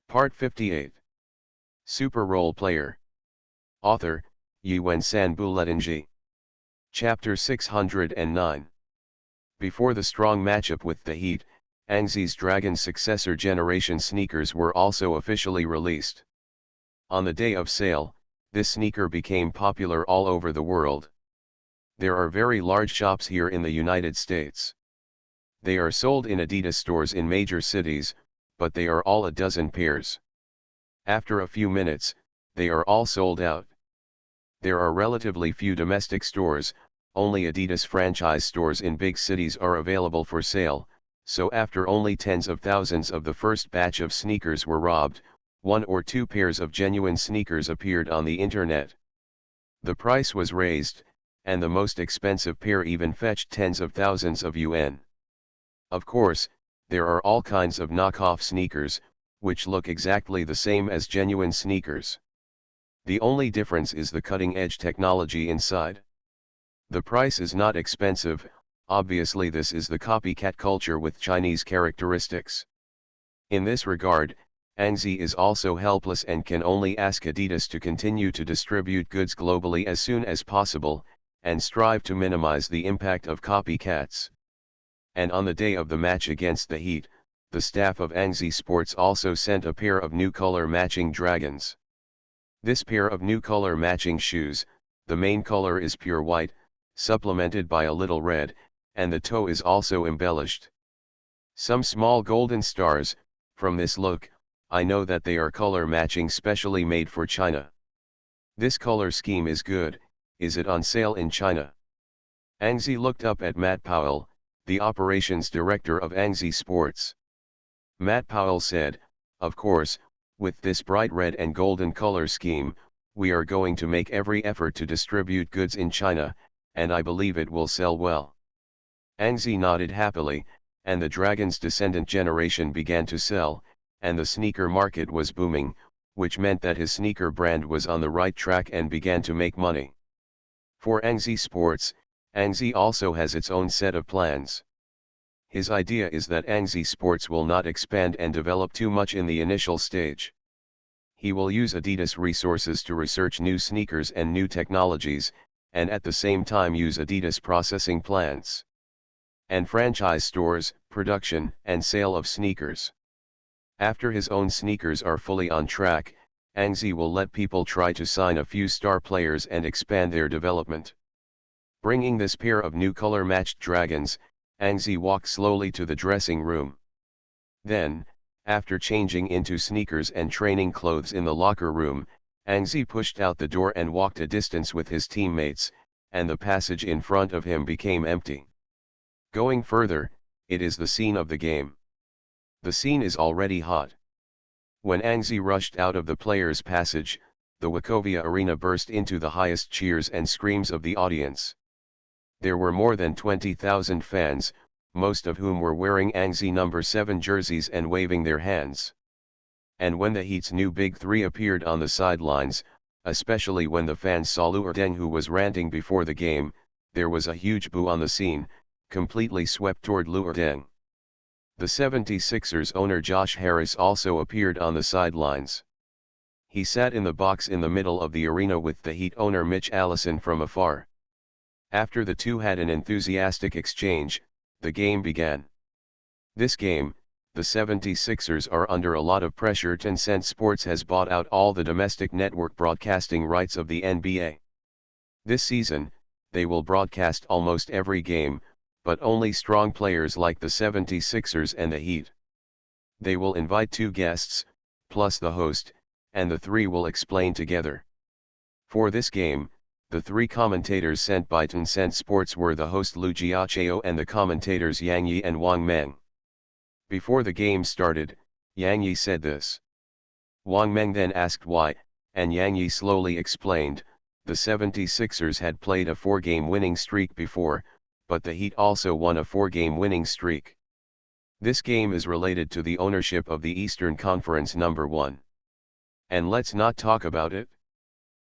Part 58. Super Role Player. Author, Yuan-san Buletinji. Chapter 609. Before the strong matchup with the Heat, Angzi's Dragon successor generation sneakers were also officially released. On the day of sale, this sneaker became popular all over the world. There are very large shops here in the United States. They are sold in Adidas stores in major cities, but they are all a dozen pairs. After a few minutes, they are all sold out. There are relatively few domestic stores, only Adidas franchise stores in big cities are available for sale, so after only tens of thousands of the first batch of sneakers were robbed, 1 or 2 pairs of genuine sneakers appeared on the internet. The price was raised, and the most expensive pair even fetched tens of thousands of yuan. Of course, there are all kinds of knockoff sneakers, which look exactly the same as genuine sneakers. The only difference is the cutting-edge technology inside. The price is not expensive, obviously this is the copycat culture with Chinese characteristics. In this regard, Angzi is also helpless and can only ask Adidas to continue to distribute goods globally as soon as possible, and strive to minimize the impact of copycats. And on the day of the match against the Heat, the staff of Angzi Sports also sent a pair of new color-matching dragons. This pair of new color-matching shoes, the main color is pure white, supplemented by a little red, and the toe is also embellished. Some small golden stars. From this look, I know that they are color-matching specially made for China. This color scheme is good. Is it on sale in China? Angzi looked up at Matt Powell, the operations director of Angzi Sports. Matt Powell said, "Of course, with this bright red and golden color scheme, we are going to make every effort to distribute goods in China, and I believe it will sell well." Angzi nodded happily, and the Dragon's descendant generation began to sell, and the sneaker market was booming, which meant that his sneaker brand was on the right track and began to make money. For Angzi Sports, Angzi also has its own set of plans. His idea is that Angzi Sports will not expand and develop too much in the initial stage. He will use Adidas resources to research new sneakers and new technologies, and at the same time use Adidas processing plants and franchise stores, production and sale of sneakers. After his own sneakers are fully on track, Angzi will let people try to sign a few star players and expand their development. Bringing this pair of new color-matched dragons, Angzi walked slowly to the dressing room. Then, after changing into sneakers and training clothes in the locker room, Angzi pushed out the door and walked a distance with his teammates, and the passage in front of him became empty. Going further, it is the scene of the game. The scene is already hot. When Angzi rushed out of the players' passage, the Wachovia arena burst into the highest cheers and screams of the audience. There were more than 20,000 fans, most of whom were wearing Angzi number 7 jerseys and waving their hands. And when the Heat's new Big Three appeared on the sidelines, especially when the fans saw Luer Deng, who was ranting before the game, there was a huge boo on the scene, completely swept toward Luer Deng. The 76ers owner Josh Harris also appeared on the sidelines. He sat in the box in the middle of the arena with the Heat owner Mitch Allison from afar. After the two had an enthusiastic exchange, the game began. This game, the 76ers are under a lot of pressure. Tencent Sports has bought out all the domestic network broadcasting rights of the NBA. This season, they will broadcast almost every game, but only strong players like the 76ers and the Heat. They will invite 2 guests, plus the host, and the 3 will explain together. For this game, the 3 commentators sent by Tencent Sports were the host Lu Jiachao and the commentators Yang Yi and Wang Meng. Before the game started, Yang Yi said this. Wang Meng then asked why, and Yang Yi slowly explained, the 76ers had played a 4-game winning streak before, but the Heat also won a 4-game winning streak. This game is related to the ownership of the Eastern Conference number 1. And let's not talk about it.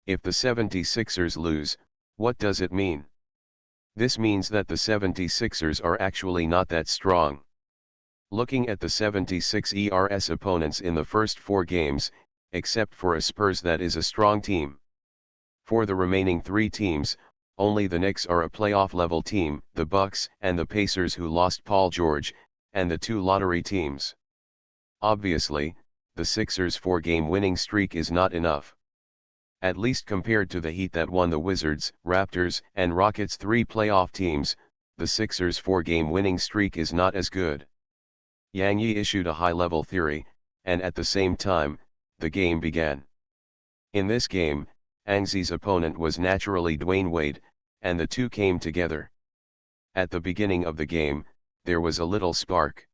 If the 76ers lose, what does it mean? This means that the 76ers are actually not that strong. Looking at the 76ers opponents in the first 4 games, except for a Spurs that is a strong team. For the remaining 3 teams, only the Knicks are a playoff-level team, the Bucks and the Pacers who lost Paul George, and the 2 lottery teams. Obviously, the Sixers' 4-game winning streak is not enough. At least compared to the Heat that won the Wizards, Raptors, and Rockets 3 playoff teams, the Sixers' 4-game winning streak is not as good. Yang Yi issued a high-level theory, and at the same time, the game began. In this game, Ang Zi's opponent was naturally Dwayne Wade, and the two came together. At the beginning of the game, there was a little spark.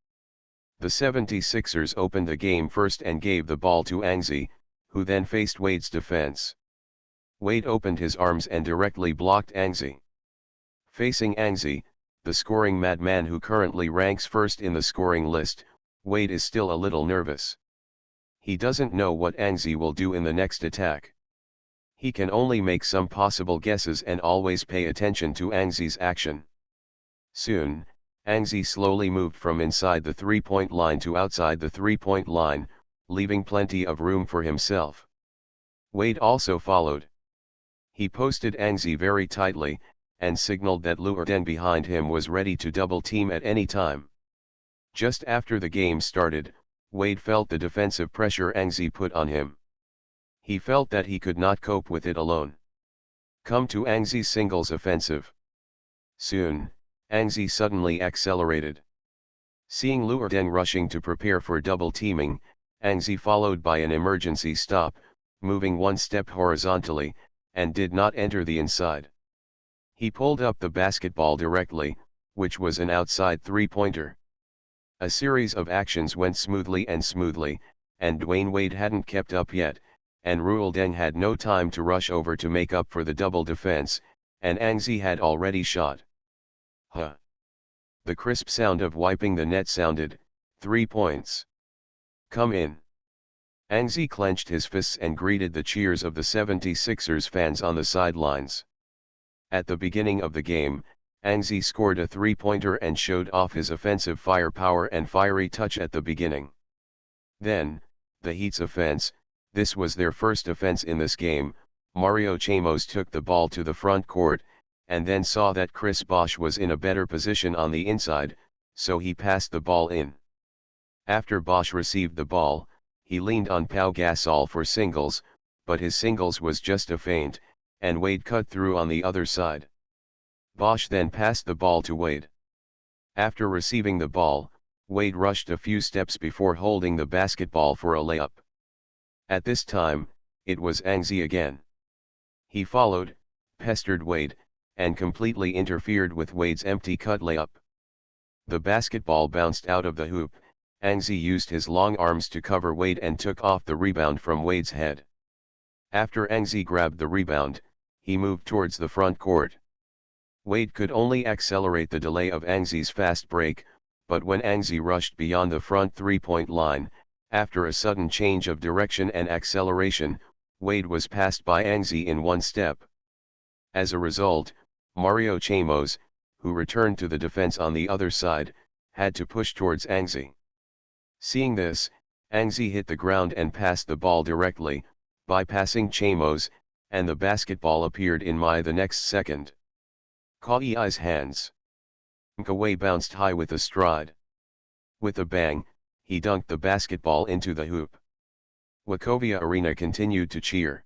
The 76ers opened the game first and gave the ball to Ang Zi, who then faced Wade's defense. Wade opened his arms and directly blocked Ang Zi. Facing Ang Zi, the scoring madman who currently ranks first in the scoring list, Wade is still a little nervous. He doesn't know what Ang Zi will do in the next attack. He can only make some possible guesses and always pay attention to Ang Zi's action. Soon, Ang Zi slowly moved from inside the three-point line to outside the three-point line, leaving plenty of room for himself. Wade also followed. He posted Ang Zi very tightly, and signaled that Luol Deng behind him was ready to double-team at any time. Just after the game started, Wade felt the defensive pressure Ang Zi put on him. He felt that he could not cope with it alone. Come to Ang Zi's singles offensive. Soon, Ang Zi suddenly accelerated. Seeing Luol Deng rushing to prepare for double-teaming, Ang Zi followed by an emergency stop, moving one step horizontally, and did not enter the inside. He pulled up the basketball directly, which was an outside three-pointer. A series of actions went smoothly, and Dwayne Wade hadn't kept up yet, and Luol Deng had no time to rush over to make up for the double defense, and Ang Zi had already shot. Huh! The crisp sound of wiping the net sounded. 3 points. Come in. Ang Zi clenched his fists and greeted the cheers of the 76ers fans on the sidelines. At the beginning of the game, Ang Zi scored a three-pointer and showed off his offensive firepower and fiery touch at the beginning. Then, the Heat's offense. This was their first offense in this game. Mario Chamos took the ball to the front court, and then saw that Chris Bosh was in a better position on the inside, so he passed the ball in. After Bosh received the ball, he leaned on Pau Gasol for singles, but his singles was just a feint, and Wade cut through on the other side. Bosh then passed the ball to Wade. After receiving the ball, Wade rushed a few steps before holding the basketball for a layup. At this time, it was Ang Zi again. He followed, pestered Wade, and completely interfered with Wade's empty cut layup. The basketball bounced out of the hoop. Ang Zi used his long arms to cover Wade and took off the rebound from Wade's head. After Ang Zi grabbed the rebound, he moved towards the front court. Wade could only accelerate the delay of Ang Zi's fast break, but when Ang Zi rushed beyond the front three-point line, after a sudden change of direction and acceleration, Wade was passed by Ang Zi in one step. As a result, Mario Chamos, who returned to the defense on the other side, had to push towards Ang Zi. Seeing this, Ang Zi hit the ground and passed the ball directly, bypassing Chamos, and the basketball appeared in the next second. Kawhi's hands. Kawhi bounced high with a stride. With a bang, he dunked the basketball into the hoop. Wachovia Arena continued to cheer.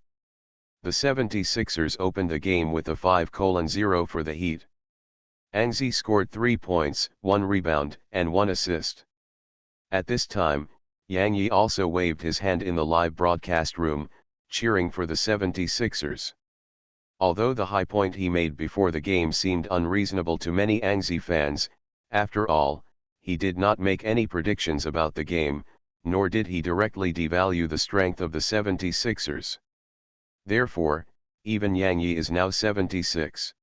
The 76ers opened the game with a 5-0 for the Heat. Ang Zi scored 3 points, 1 rebound, and 1 assist. At this time, Yang Yi also waved his hand in the live broadcast room, cheering for the 76ers. Although the high point he made before the game seemed unreasonable to many Ang Zi fans, after all, he did not make any predictions about the game, nor did he directly devalue the strength of the 76ers. Therefore, even Yang Yi is now 76.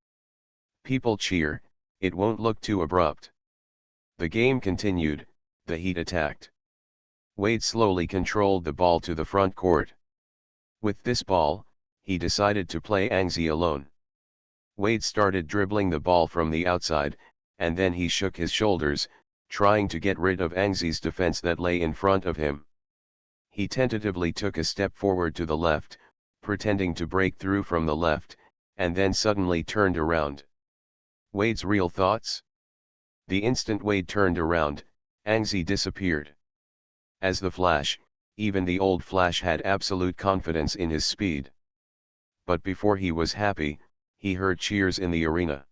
People cheer, it won't look too abrupt. The game continued, the Heat attacked. Wade slowly controlled the ball to the front court. With this ball, he decided to play Ang Zi alone. Wade started dribbling the ball from the outside, and then he shook his shoulders, trying to get rid of Angzi's defense that lay in front of him. He tentatively took a step forward to the left, pretending to break through from the left, and then suddenly turned around. Wade's real thoughts? The instant Wade turned around, Angzi disappeared. As the Flash, even the old Flash had absolute confidence in his speed. But before he was happy, he heard cheers in the arena.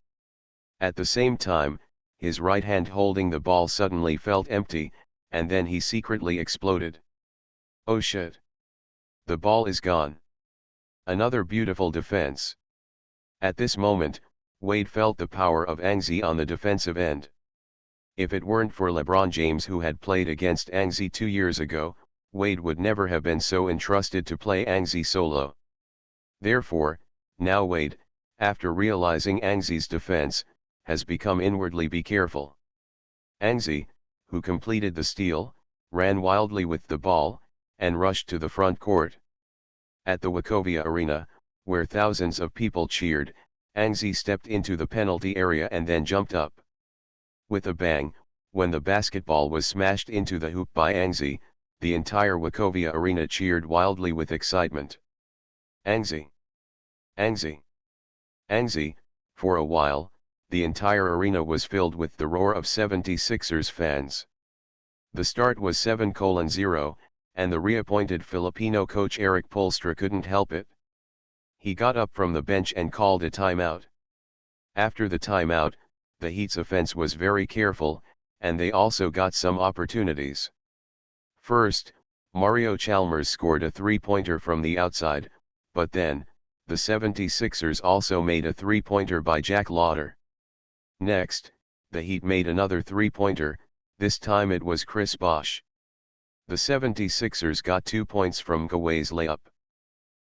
At the same time, his right hand holding the ball suddenly felt empty, and then he secretly exploded. Oh shit! The ball is gone. Another beautiful defense. At this moment, Wade felt the power of Angzi on the defensive end. If it weren't for LeBron James, who had played against Angzi 2 years ago, Wade would never have been so entrusted to play Angzi solo. Therefore, now Wade, after realizing Angzi's defense, has become inwardly be careful. Angzi, who completed the steal, ran wildly with the ball, and rushed to the front court. At the Wachovia Arena, where thousands of people cheered, Angzi stepped into the penalty area and then jumped up. With a bang, when the basketball was smashed into the hoop by Angzi, the entire Wachovia Arena cheered wildly with excitement. Angzi! Angzi! Angzi! For a while, the entire arena was filled with the roar of 76ers fans. The start was 7-0, and the reappointed Filipino coach Eric Polstra couldn't help it. He got up from the bench and called a timeout. After the timeout, the Heat's offense was very careful, and they also got some opportunities. First, Mario Chalmers scored a three-pointer from the outside, but then, the 76ers also made a three-pointer by Jack Lauder. Next, the Heat made another three-pointer, this time it was Chris Bosh. The 76ers got 2 points from Gaway's layup.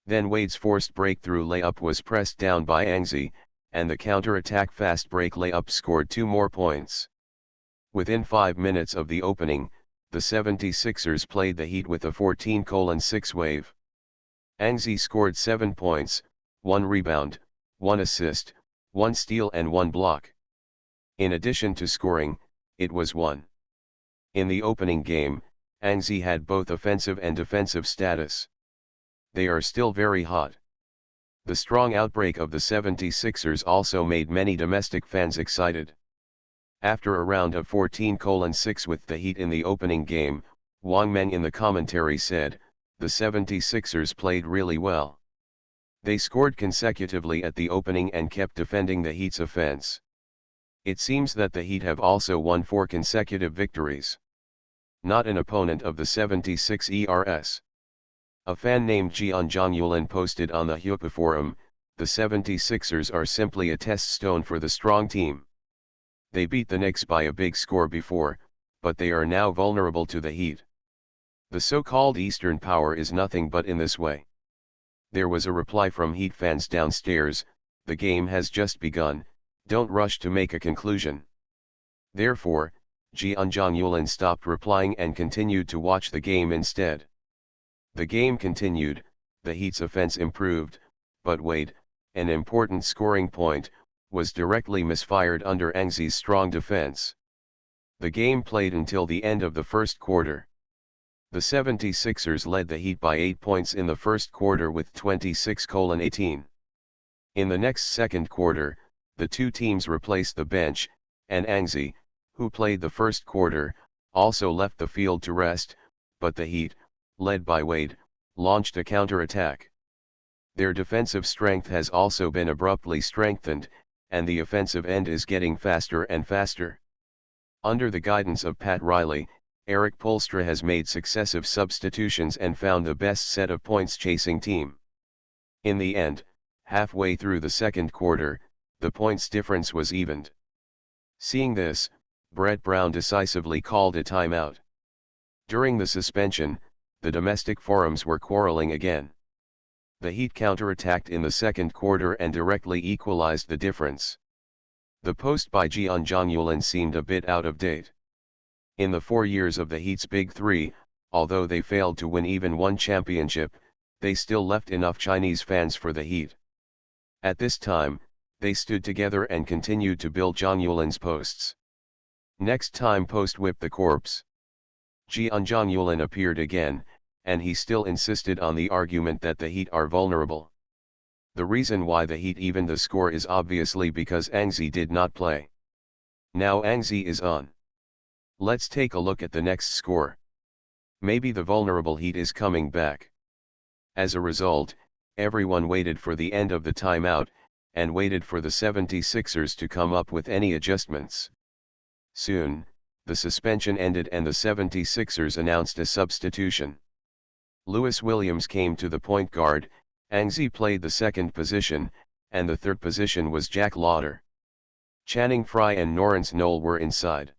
Then Wade's forced breakthrough layup was pressed down by Angzi, and the counter-attack fast break layup scored 2 more points. Within 5 minutes of the opening, the 76ers played the Heat with a 14-6 wave. Angzi scored 7 points, 1 rebound, 1 assist, 1 steal and 1 block. In addition to scoring, it was 1. In the opening game, Angzi had both offensive and defensive status. They are still very hot. The strong outbreak of the 76ers also made many domestic fans excited. After a round of 14-6 with the Heat in the opening game, Wang Meng in the commentary said, "The 76ers played really well. They scored consecutively at the opening and kept defending the Heat's offense. It seems that the Heat have also won 4 consecutive victories. Not an opponent of the 76ers." A fan named Jeon Jong-Yulin posted on the Hyupa forum, "The 76ers are simply a test stone for the strong team. They beat the Knicks by a big score before, but they are now vulnerable to the Heat. The so-called Eastern Power is nothing but in this way." There was a reply from Heat fans downstairs, "The game has just begun, don't rush to make a conclusion." Therefore, Jeon Jong-Yulin stopped replying and continued to watch the game instead. The game continued, the Heat's offense improved, but Wade, an important scoring point, was directly misfired under Angzi's strong defense. The game played until the end of the first quarter. The 76ers led the Heat by 8 points in the first quarter with 26-18. In the next second quarter, the two teams replaced the bench, and Angzi, who played the first quarter, also left the field to rest, but the Heat, led by Wade, launched a counter-attack. Their defensive strength has also been abruptly strengthened, and the offensive end is getting faster and faster. Under the guidance of Pat Riley, Eric Polstra has made successive substitutions and found the best set of points-chasing team. In the end, halfway through the second quarter, the points difference was evened. Seeing this, Brett Brown decisively called a timeout. During the suspension, the domestic forums were quarreling again. The Heat counterattacked in the second quarter and directly equalized the difference. The post by Jeon Jong-Yulin seemed a bit out of date. In the 4 years of the Heat's Big Three, although they failed to win even one championship, they still left enough Chinese fans for the Heat. At this time, they stood together and continued to build Jong-Yulin's posts. Next time post-whip the corpse. Jeonjong appeared again, and he still insisted on the argument that the Heat are vulnerable. The reason why the Heat evened the score is obviously because Angzi did not play. Now Angzi is on. Let's take a look at the next score. Maybe the vulnerable Heat is coming back. As a result, everyone waited for the end of the timeout, and waited for the 76ers to come up with any adjustments. Soon, the suspension ended and the 76ers announced a substitution. Lewis Williams came to the point guard, Angzi played the second position, and the third position was Jack Lauder. Channing Frye and Lawrence Knoll were inside.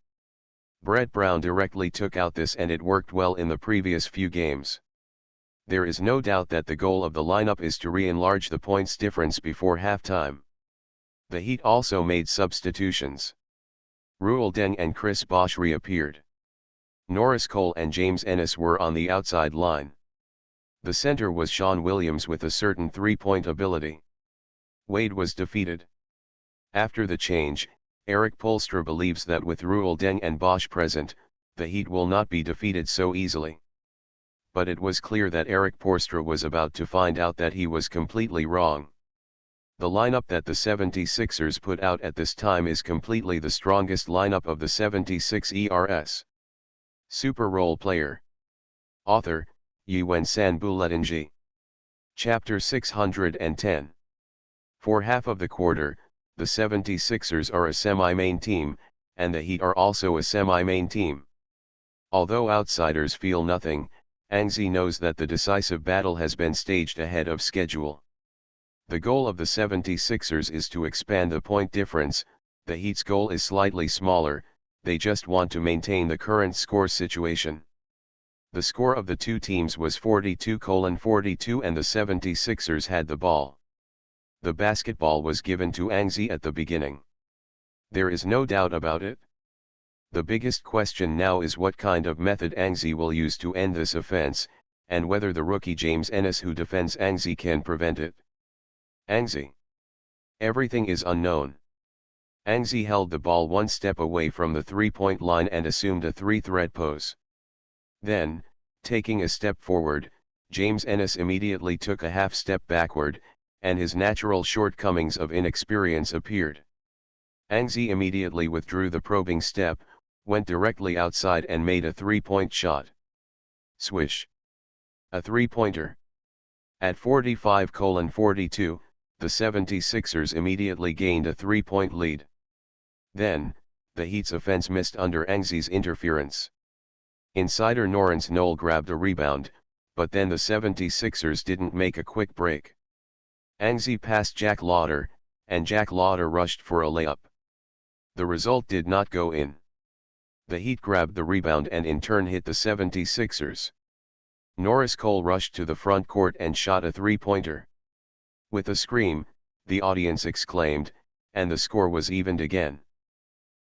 Brett Brown directly took out this, and it worked well in the previous few games. There is no doubt that the goal of the lineup is to re-enlarge the points difference before halftime. The Heat also made substitutions. Ruel Deng and Chris Bosh reappeared. Norris Cole and James Ennis were on the outside line. The center was Sean Williams with a certain three-point ability. Wade was defeated. After the change, Eric Poelstra believes that with Ruel Deng and Bosh present, the Heat will not be defeated so easily. But it was clear that Eric Poelstra was about to find out that he was completely wrong. The lineup that the 76ers put out at this time is completely the strongest lineup of the 76ers. Super Role Player. Author, Yuen San Buletinji. Chapter 610. For half of the quarter, the 76ers are a semi-main team, and the Heat are also a semi-main team. Although outsiders feel nothing, Angzi knows that the decisive battle has been staged ahead of schedule. The goal of the 76ers is to expand the point difference. The Heat's goal is slightly smaller, they just want to maintain the current score situation. The score of the two teams was 42-42 and the 76ers had the ball. The basketball was given to Angzi at the beginning. There is no doubt about it. The biggest question now is what kind of method Angzi will use to end this offense, and whether the rookie James Ennis who defends Angzi can prevent it. Angzi. Everything is unknown. Angzi held the ball one step away from the three-point line and assumed a three-threat pose. Then, taking a step forward, James Ennis immediately took a half step backward, and his natural shortcomings of inexperience appeared. Angzi immediately withdrew the probing step, went directly outside and made a three-point shot. Swish. A three-pointer. At 45-42, the 76ers immediately gained a three-point lead. Then, the Heat's offense missed under Angzi's interference. Insider Lawrence Knoll grabbed a rebound, but then the 76ers didn't make a quick break. Angzi passed Jack Lauder, and Jack Lauder rushed for a layup. The result did not go in. The Heat grabbed the rebound and in turn hit the 76ers. Norris Cole rushed to the front court and shot a three-pointer. With a scream, the audience exclaimed, and the score was evened again.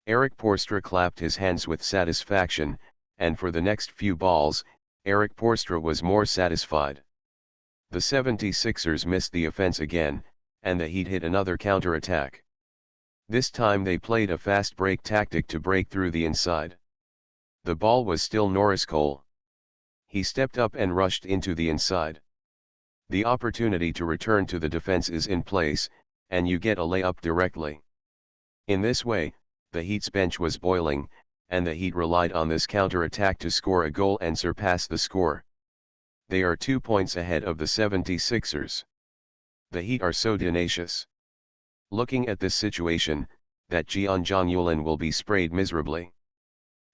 Eric Poelstra clapped his hands with satisfaction, and for the next few balls, Eric Poelstra was more satisfied. The 76ers missed the offense again, and the Heat hit another counterattack. This time they played a fast break tactic to break through the inside. The ball was still Norris Cole. He stepped up and rushed into the inside. The opportunity to return to the defense is in place, and you get a layup directly. In this way, the Heat's bench was boiling, and the Heat relied on this counterattack to score a goal and surpass the score. They are 2 points ahead of the 76ers. The Heat are so tenacious. Looking at this situation, that Jeonjong will be sprayed miserably.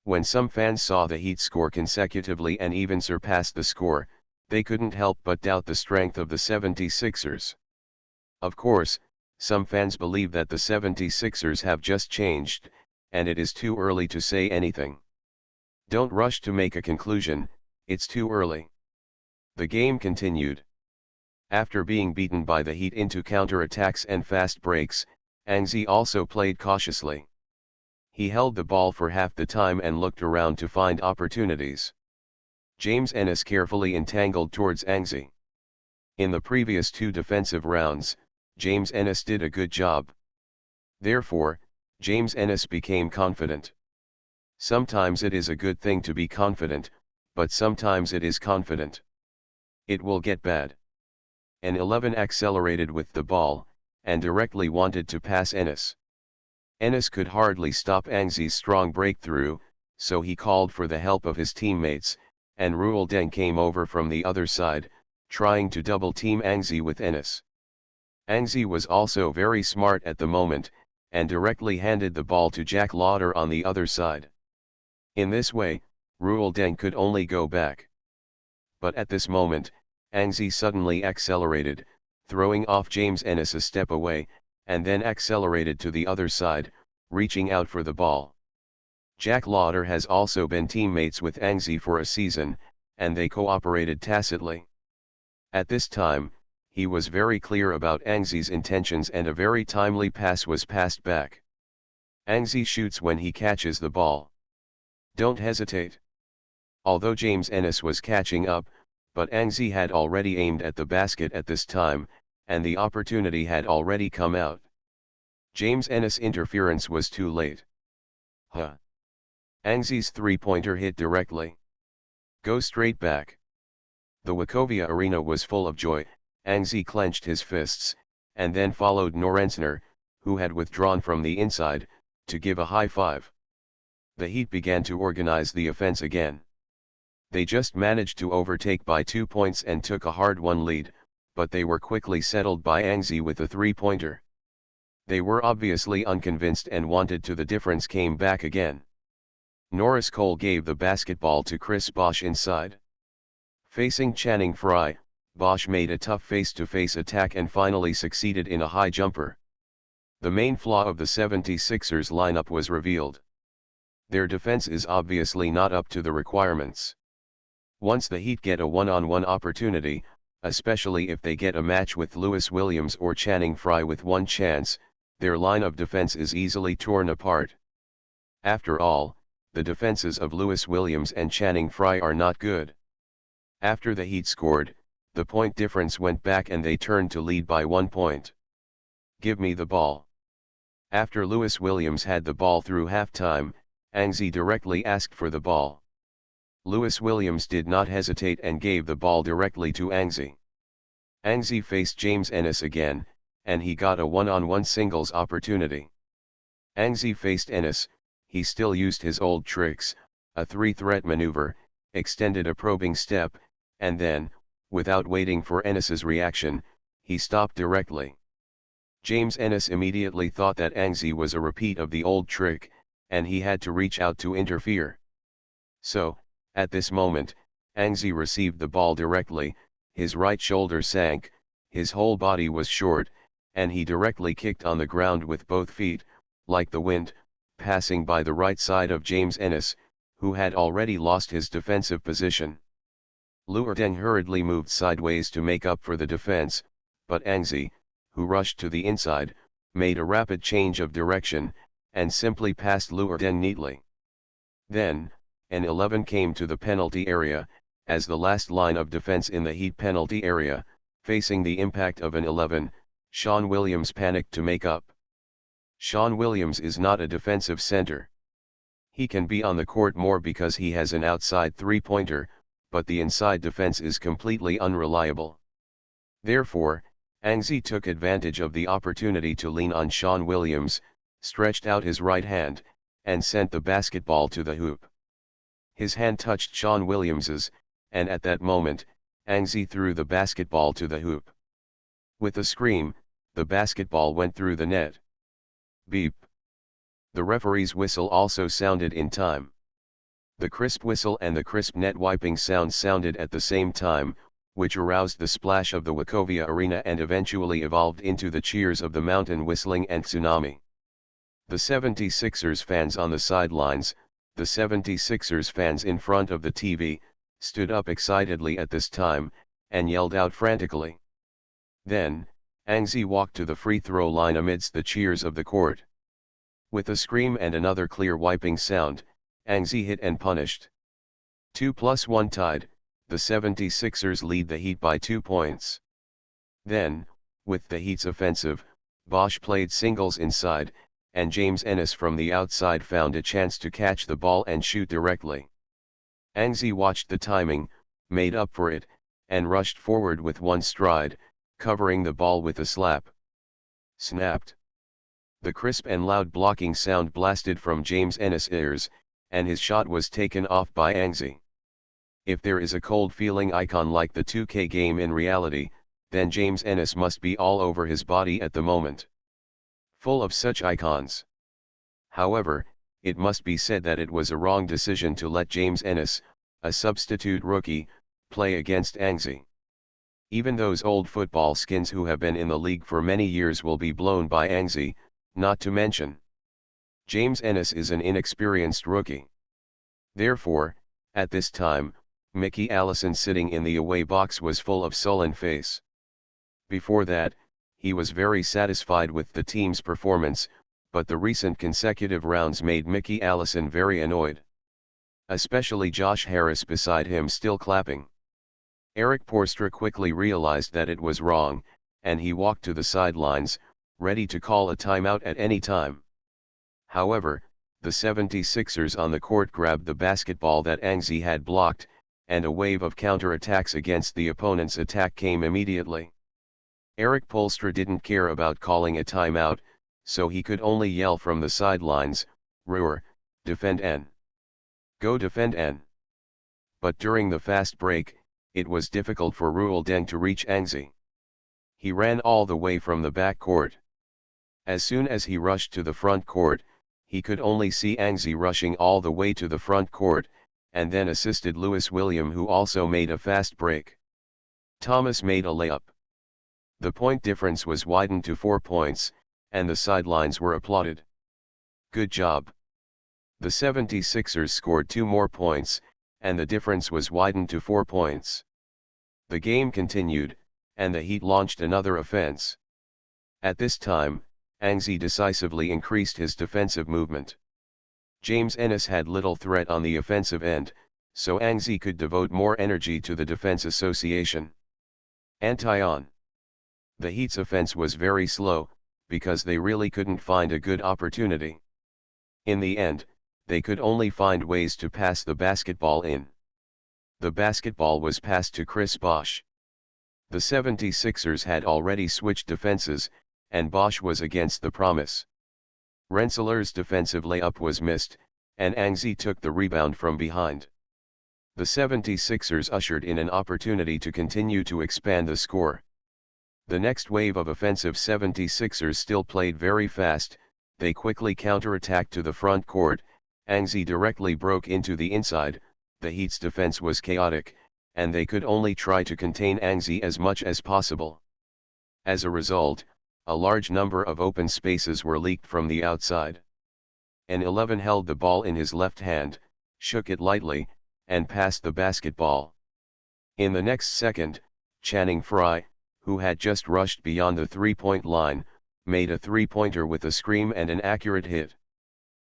When some fans saw the Heat score consecutively and even surpass the score, they couldn't help but doubt the strength of the 76ers. Of course, some fans believe that the 76ers have just changed, and it is too early to say anything. Don't rush to make a conclusion, it's too early. The game continued. After being beaten by the Heat into counterattacks and fast breaks, Angzi also played cautiously. He held the ball for half the time and looked around to find opportunities. James Ennis carefully entangled towards Angzi. In the previous two defensive rounds, James Ennis did a good job. Therefore, James Ennis became confident. Sometimes it is a good thing to be confident, but sometimes it is confident. It will get bad. An 11 accelerated with the ball, and directly wanted to pass Enes. Enes could hardly stop Angzi's strong breakthrough, so he called for the help of his teammates, and Ruel Deng came over from the other side, trying to double-team Angzi with Enes. Angzi was also very smart at the moment, and directly handed the ball to Jack Lauder on the other side. In this way, Ruel Deng could only go back. But at this moment, Angzi suddenly accelerated, throwing off James Enes a step away, and then accelerated to the other side, reaching out for the ball. Jack Lauder has also been teammates with Angzi for a season, and they cooperated tacitly. At this time, he was very clear about Angzi's intentions and a very timely pass was passed back. Angzi shoots when he catches the ball. Don't hesitate. Although James Enes was catching up, but Angzi had already aimed at the basket at this time, and the opportunity had already come out. James Enes' interference was too late. Angzi's three-pointer hit directly. Go straight back. The Wachovia arena was full of joy. Angzi clenched his fists, and then followed Norensner, who had withdrawn from the inside, to give a high five. The Heat began to organize the offense again. They just managed to overtake by 2 points and took a hard-won lead, but they were quickly settled by Angzi with a three-pointer. They were obviously unconvinced and wanted to. The difference came back again. Norris Cole gave the basketball to Chris Bosh inside. Facing Channing Frye, Bosh made a tough face-to-face attack and finally succeeded in a high jumper. The main flaw of the 76ers lineup was revealed. Their defense is obviously not up to the requirements. Once the Heat get a one-on-one opportunity, especially if they get a match with Lewis Williams or Channing Frye with one chance, their line of defense is easily torn apart. After all, the defenses of Lewis Williams and Channing Frye are not good. After the Heat scored, the point difference went back and they turned to lead by 1 point. Give me the ball. After Lewis Williams had the ball through halftime, Angzi directly asked for the ball. Lewis Williams did not hesitate and gave the ball directly to Angzi. Angzi faced James Enes again, and he got a one-on-one singles opportunity. Angzi faced Enes, he still used his old tricks, a three-threat maneuver, extended a probing step, and then, without waiting for Enes's reaction, he stopped directly. James Enes immediately thought that Angzi was a repeat of the old trick, and he had to reach out to interfere. So, at this moment, Angzi received the ball directly, his right shoulder sank, his whole body was short, and he directly kicked on the ground with both feet, like the wind, passing by the right side of James Enes, who had already lost his defensive position. Ruel Deng hurriedly moved sideways to make up for the defense, but Angzi, who rushed to the inside, made a rapid change of direction, and simply passed Ruel Deng neatly. Then, an 11 came to the penalty area, as the last line of defense in the Heat penalty area, facing the impact of an 11, Sean Williams panicked to make up. Sean Williams is not a defensive center. He can be on the court more because he has an outside three-pointer, but the inside defense is completely unreliable. Therefore, Angzi took advantage of the opportunity to lean on Sean Williams, stretched out his right hand, and sent the basketball to the hoop. His hand touched Sean Williams's, and at that moment, Angzi threw the basketball to the hoop. With a scream, the basketball went through the net. Beep. The referee's whistle also sounded in time. The crisp whistle and the crisp net wiping sound sounded at the same time, which aroused the splash of the Wachovia arena and eventually evolved into the cheers of the mountain whistling and tsunami. The 76ers fans on the sidelines, the 76ers fans in front of the TV, stood up excitedly at this time, and yelled out frantically. Then, Angzi walked to the free throw line amidst the cheers of the court. With a scream and another clear wiping sound, Angzi hit and punished. 2+1 tied, the 76ers lead the Heat by 2 points. Then, with the Heat's offensive, Bosh played singles inside, and James Ennis from the outside found a chance to catch the ball and shoot directly. Anzi watched the timing, made up for it, and rushed forward with one stride, covering the ball with a slap. Snapped. The crisp and loud blocking sound blasted from James Ennis' ears, and his shot was taken off by Anzi. If there is a cold feeling icon like the 2K game in reality, then James Ennis must be all over his body at the moment. Full of such icons. However, it must be said that it was a wrong decision to let James Ennis, a substitute rookie, play against Anzi. Even those old football skins who have been in the league for many years will be blown by Anzi, not to mention James Ennis is an inexperienced rookie. Therefore, at this time, Mickey Allison sitting in the away box was full of sullen face. Before that, he was very satisfied with the team's performance, but the recent consecutive rounds made Mickey Allison very annoyed. Especially Josh Harris beside him still clapping. Eric Porstra quickly realized that it was wrong, and he walked to the sidelines, ready to call a timeout at any time. However, the 76ers on the court grabbed the basketball that Anzi had blocked, and a wave of counter-attacks against the opponent's attack came immediately. Eric Poelstra didn't care about calling a timeout, so he could only yell from the sidelines, "Roar, defend N. Go defend N." But during the fast break, it was difficult for Ruel Deng to reach Anzi. He ran all the way from the back court. As soon as he rushed to the front court, he could only see Anzi rushing all the way to the front court, and then assisted Lewis William, who also made a fast break. Thomas made a layup. The point difference was widened to 4 points, and the sidelines were applauded. Good job. The 76ers scored 2 more points, and the difference was widened to 4 points. The game continued, and the Heat launched another offense. At this time, Anzi decisively increased his defensive movement. James Ennis had little threat on the offensive end, so Anzi could devote more energy to the defense association. Anti-on. The Heat's offense was very slow, because they really couldn't find a good opportunity. In the end, they could only find ways to pass the basketball in. The basketball was passed to Chris Bosh. The 76ers had already switched defenses, and Bosh was against the promise. Rensselaer's defensive layup was missed, and Anzi took the rebound from behind. The 76ers ushered in an opportunity to continue to expand the score. The next wave of offensive 76ers still played very fast. They quickly counterattacked to the front court. Anzi directly broke into the inside. The Heat's defense was chaotic, and they could only try to contain Anzi as much as possible. As a result, a large number of open spaces were leaked from the outside. An 11 held the ball in his left hand, shook it lightly, and passed the basketball. In the next second, Channing Frye, who had just rushed beyond the three-point line, made a three-pointer with a scream and an accurate hit.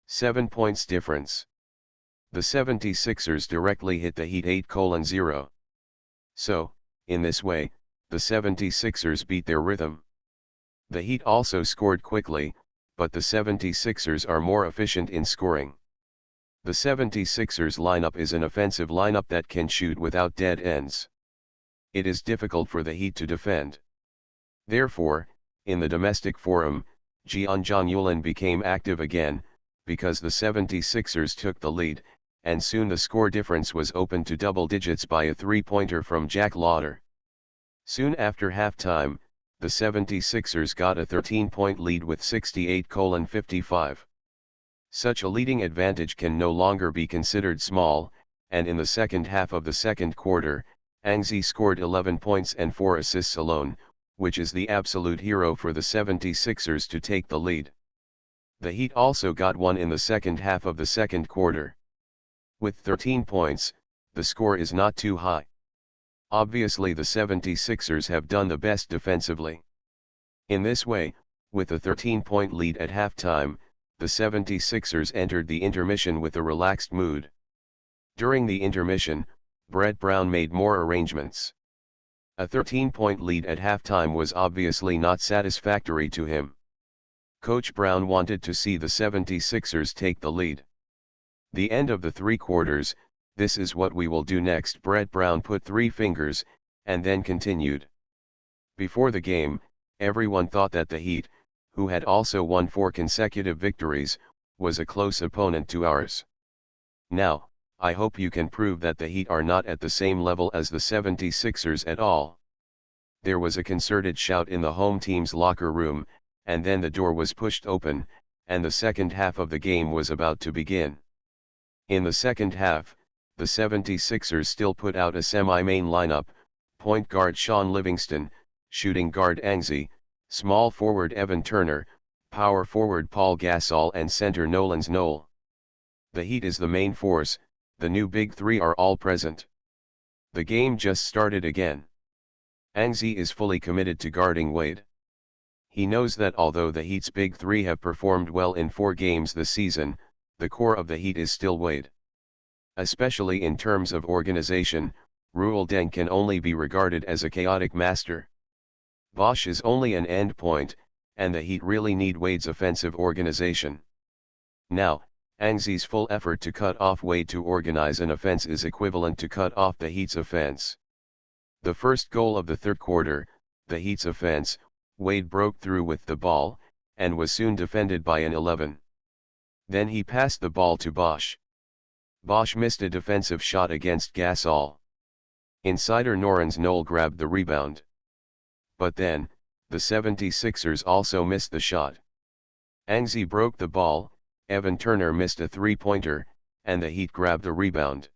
7 points difference. The 76ers directly hit the Heat 8-0. So, in this way, the 76ers beat their rhythm. The Heat also scored quickly, but the 76ers are more efficient in scoring. The 76ers lineup is an offensive lineup that can shoot without dead ends. It is difficult for the Heat to defend. Therefore, in the domestic forum, Jeon Jong-Yulin became active again, because the 76ers took the lead, and soon the score difference was opened to double digits by a three-pointer from Jack Lauder. Soon after halftime, the 76ers got a 13-point lead with 68-55. Such a leading advantage can no longer be considered small, and in the second half of the second quarter, Anzi scored 11 points and 4 assists alone, which is the absolute hero for the 76ers to take the lead. The Heat also got one in the second half of the second quarter. With 13 points, the score is not too high. Obviously the 76ers have done the best defensively. In this way, with a 13-point lead at halftime, the 76ers entered the intermission with a relaxed mood. During the intermission, Brett Brown made more arrangements. A 13-point lead at halftime was obviously not satisfactory to him. Coach Brown wanted to see the 76ers take the lead. The end of the three quarters, "This is what we will do next." Brett Brown put three fingers, and then continued. Before the game, everyone thought that the Heat, who had also won 4 consecutive victories, was a close opponent to ours. Now, I hope you can prove that the Heat are not at the same level as the 76ers at all. There was a concerted shout in the home team's locker room, and then the door was pushed open, and the second half of the game was about to begin. In the second half, the 76ers still put out a semi-main lineup: point guard Sean Livingston, shooting guard Anzi, small forward Evan Turner, power forward Paul Gasol, and center Nolan's Noel. The Heat is the main force, the new big three are all present. The game just started again. Anzi is fully committed to guarding Wade. He knows that although the Heat's big three have performed well in 4 games this season, the core of the Heat is still Wade. Especially in terms of organization, Ruel Deng can only be regarded as a chaotic master. Bosh is only an end point, and the Heat really need Wade's offensive organization. Now, Anzi's full effort to cut off Wade to organize an offense is equivalent to cut off the Heat's offense. The first goal of the third quarter, the Heat's offense, Wade broke through with the ball, and was soon defended by an 11. Then he passed the ball to Bosh. Bosh missed a defensive shot against Gasol. Insider Nolan's Noel grabbed the rebound. But then, the 76ers also missed the shot. Anzi broke the ball, Evan Turner missed a three-pointer, and the Heat grabbed a rebound.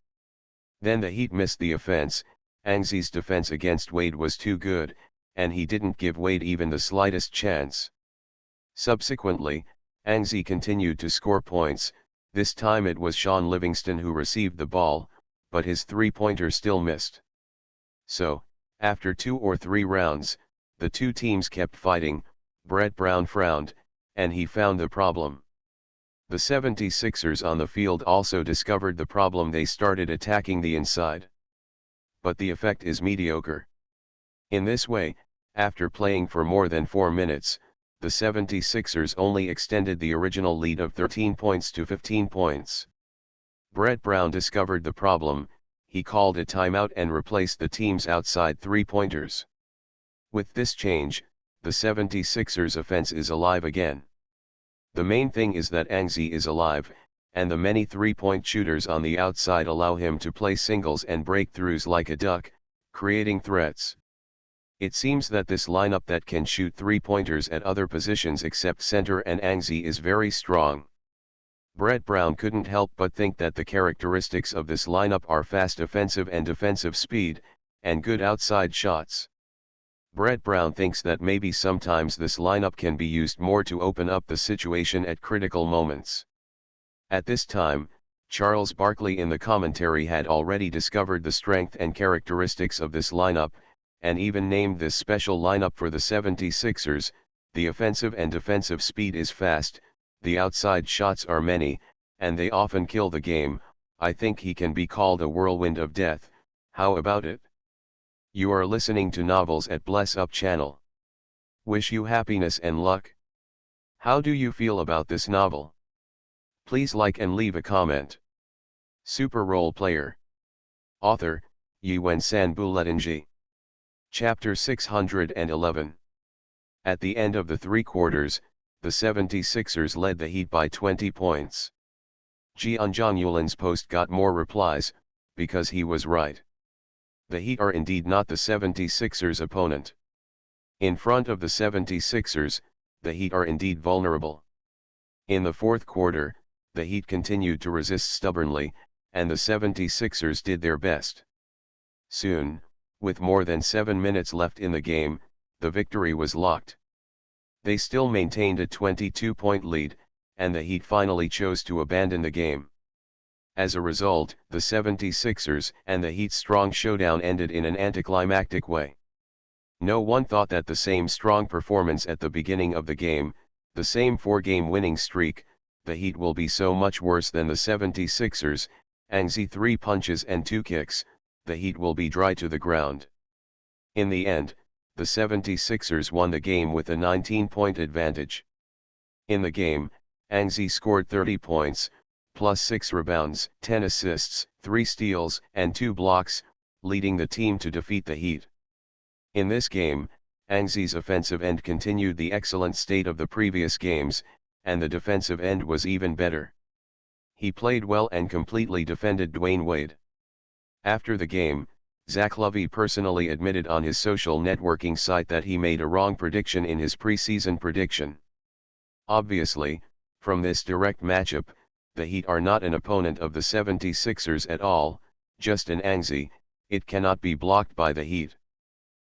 Then the Heat missed the offense. Anzi's defense against Wade was too good, and he didn't give Wade even the slightest chance. Subsequently, Anzi continued to score points. This time it was Sean Livingston who received the ball, but his three-pointer still missed. So, after 2 or 3 rounds, the two teams kept fighting. Brett Brown frowned, and he found the problem. The 76ers on the field also discovered the problem. They started attacking the inside. But the effect is mediocre. In this way, after playing for more than 4 minutes, the 76ers only extended the original lead of 13 points to 15 points. Brett Brown discovered the problem. He called a timeout and replaced the team's outside three-pointers. With this change, the 76ers offense is alive again. The main thing is that Anzi is alive, and the many three-point shooters on the outside allow him to play singles and breakthroughs like a duck, creating threats. It seems that this lineup that can shoot three-pointers at other positions except center and Anzi is very strong. Brett Brown couldn't help but think that the characteristics of this lineup are fast offensive and defensive speed, and good outside shots. Brett Brown thinks that maybe sometimes this lineup can be used more to open up the situation at critical moments. At this time, Charles Barkley in the commentary had already discovered the strength and characteristics of this lineup, and even named this special lineup for the 76ers. The offensive and defensive speed is fast, the outside shots are many, and they often kill the game. I think he can be called a whirlwind of death. How about it? You are listening to Novels at Bless Up channel. Wish you happiness and luck. How do you feel about this novel? Please like and leave a comment. Super Role Player. Author, Yuen San Buletinji. Chapter 611. At the end of the 3 quarters, the 76ers led the Heat by 20 points. John Yulin's post got more replies, because he was right. The Heat are indeed not the 76ers' opponent. In front of the 76ers, the Heat are indeed vulnerable. In the 4th quarter, the Heat continued to resist stubbornly, and the 76ers did their best. Soon, with more than 7 minutes left in the game, the victory was locked. They still maintained a 22-point lead, and the Heat finally chose to abandon the game. As a result, the 76ers and the Heat's strong showdown ended in an anticlimactic way. No one thought that the same strong performance at the beginning of the game, the same 4-game winning streak, the Heat will be so much worse than the 76ers, Anzi 3 punches and 2 kicks, the Heat will be dry to the ground. In the end, the 76ers won the game with a 19-point advantage. In the game, Anzi scored 30 points, plus 6 rebounds, 10 assists, 3 steals, and 2 blocks, leading the team to defeat the Heat. In this game, Anzi's offensive end continued the excellent state of the previous games, and the defensive end was even better. He played well and completely defended Dwayne Wade. After the game, Zach Lovey personally admitted on his social networking site that he made a wrong prediction in his preseason prediction. Obviously, from this direct matchup, the Heat are not an opponent of the 76ers at all, just an Anzi, it cannot be blocked by the Heat.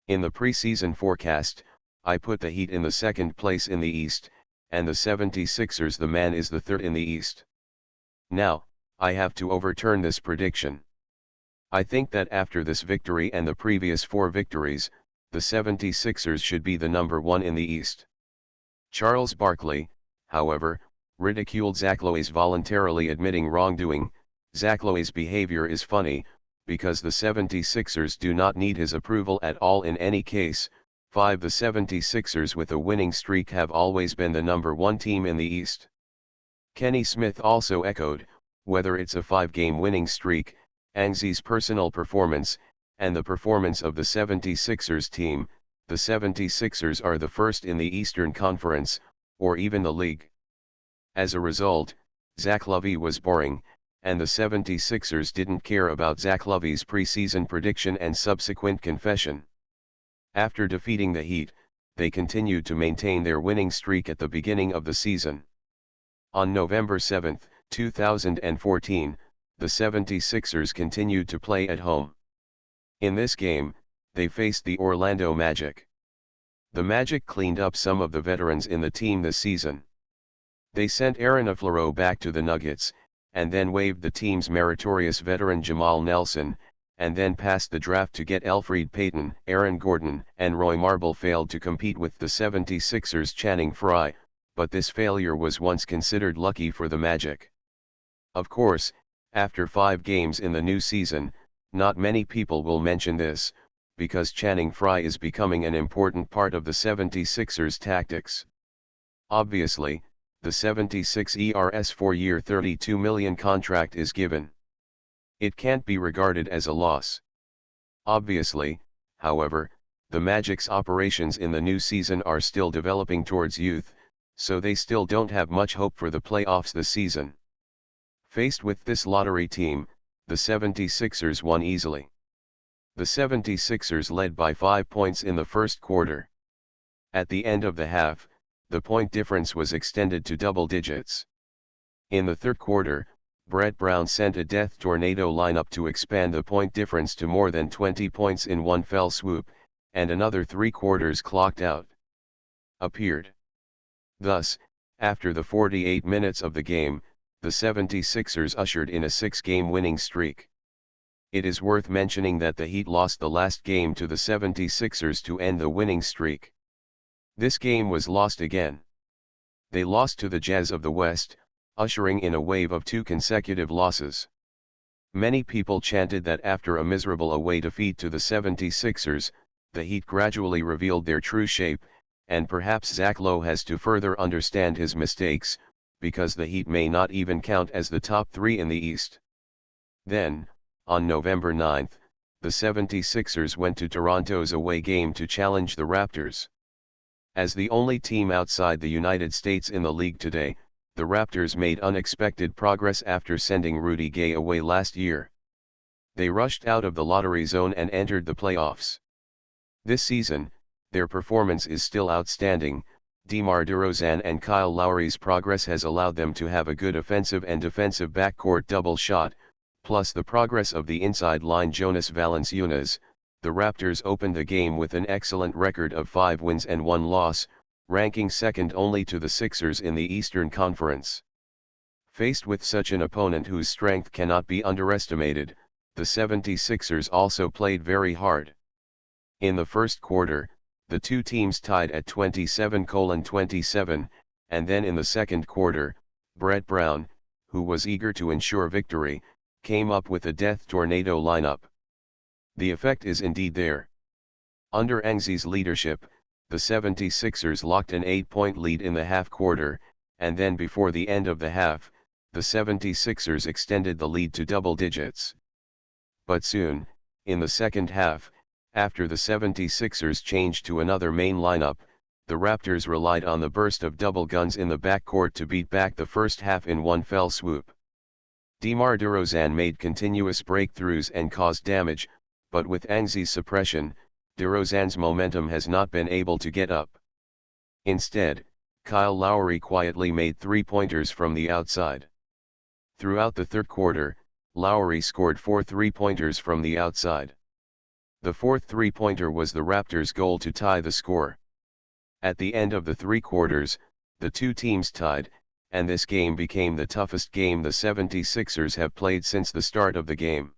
In the preseason forecast, I put the Heat in the second place in the East, and the 76ers the man is the third in the East. Now, I have to overturn this prediction. I think that after this victory and the previous 4 victories, the 76ers should be the number 1 in the East. Charles Barkley, however, ridiculed Zach Lowe's voluntarily admitting wrongdoing. Zach Lowe's behavior is funny, because the 76ers do not need his approval at all in any case. 5 The 76ers with a winning streak have always been the number 1 team in the East. Kenny Smith also echoed, whether it's a 5-game winning streak, Anzi's personal performance, and the performance of the 76ers team, the 76ers are the first in the Eastern Conference, or even the league. As a result, Zach Lovey was boring, and the 76ers didn't care about Zach Lovey's preseason prediction and subsequent confession. After defeating the Heat, they continued to maintain their winning streak at the beginning of the season. On November 7, 2014, the 76ers continued to play at home. In this game, they faced the Orlando Magic. The Magic cleaned up some of the veterans in the team this season. They sent Aaron Aflalo back to the Nuggets, and then waived the team's meritorious veteran Jamal Nelson, and then passed the draft to get Elfrid Payton. Aaron Gordon and Roy Marble failed to compete with the 76ers' Channing Frye, but this failure was once considered lucky for the Magic. Of course, after 5 games in the new season, not many people will mention this, because Channing Frye is becoming an important part of the 76ers' tactics. Obviously, the 76ers' 4-year $32 million contract is given. It can't be regarded as a loss. Obviously, however, the Magic's operations in the new season are still developing towards youth, so they still don't have much hope for the playoffs this season. Faced with this lottery team, the 76ers won easily. The 76ers led by 5 points in the first quarter. At the end of the half, the point difference was extended to double digits. In the third quarter, Brett Brown sent a death tornado lineup to expand the point difference to more than 20 points in one fell swoop, and another 3 quarters clocked out appeared. Thus, after the 48 minutes of the game, the 76ers ushered in a 6-game winning streak. It is worth mentioning that the Heat lost the last game to the 76ers to end the winning streak. This game was lost again. They lost to the Jazz of the West, ushering in a wave of 2 consecutive losses. Many people chanted that after a miserable away defeat to the 76ers, the Heat gradually revealed their true shape, and perhaps Zach Lowe has to further understand his mistakes, because the Heat may not even count as the top 3 in the East. Then, on November 9, the 76ers went to Toronto's away game to challenge the Raptors. As the only team outside the United States in the league today, the Raptors made unexpected progress after sending Rudy Gay away last year. They rushed out of the lottery zone and entered the playoffs. This season, their performance is still outstanding. DeMar DeRozan and Kyle Lowry's progress has allowed them to have a good offensive and defensive backcourt double shot, plus the progress of the inside line Jonas Valanciunas. The Raptors opened the game with an excellent record of 5 wins and 1 loss, ranking second only to the Sixers in the Eastern Conference. Faced with such an opponent whose strength cannot be underestimated, the 76ers also played very hard. In the first quarter, the two teams tied at 27-27, and then in the second quarter, Brett Brown, who was eager to ensure victory, came up with a death tornado lineup. The effect is indeed there. Under Angzi's leadership, the 76ers locked an 8-point lead in the half quarter, and then before the end of the half, the 76ers extended the lead to double digits. But soon, in the second half, after the 76ers changed to another main lineup, the Raptors relied on the burst of double guns in the backcourt to beat back the first half in one fell swoop. DeMar DeRozan made continuous breakthroughs and caused damage, but with Angzi's suppression, DeRozan's momentum has not been able to get up. Instead, Kyle Lowry quietly made three-pointers from the outside. Throughout the third quarter, Lowry scored 4 three-pointers from the outside. The fourth three-pointer was the Raptors' goal to tie the score. At the end of the three quarters, the two teams tied, and this game became the toughest game the 76ers have played since the start of the game.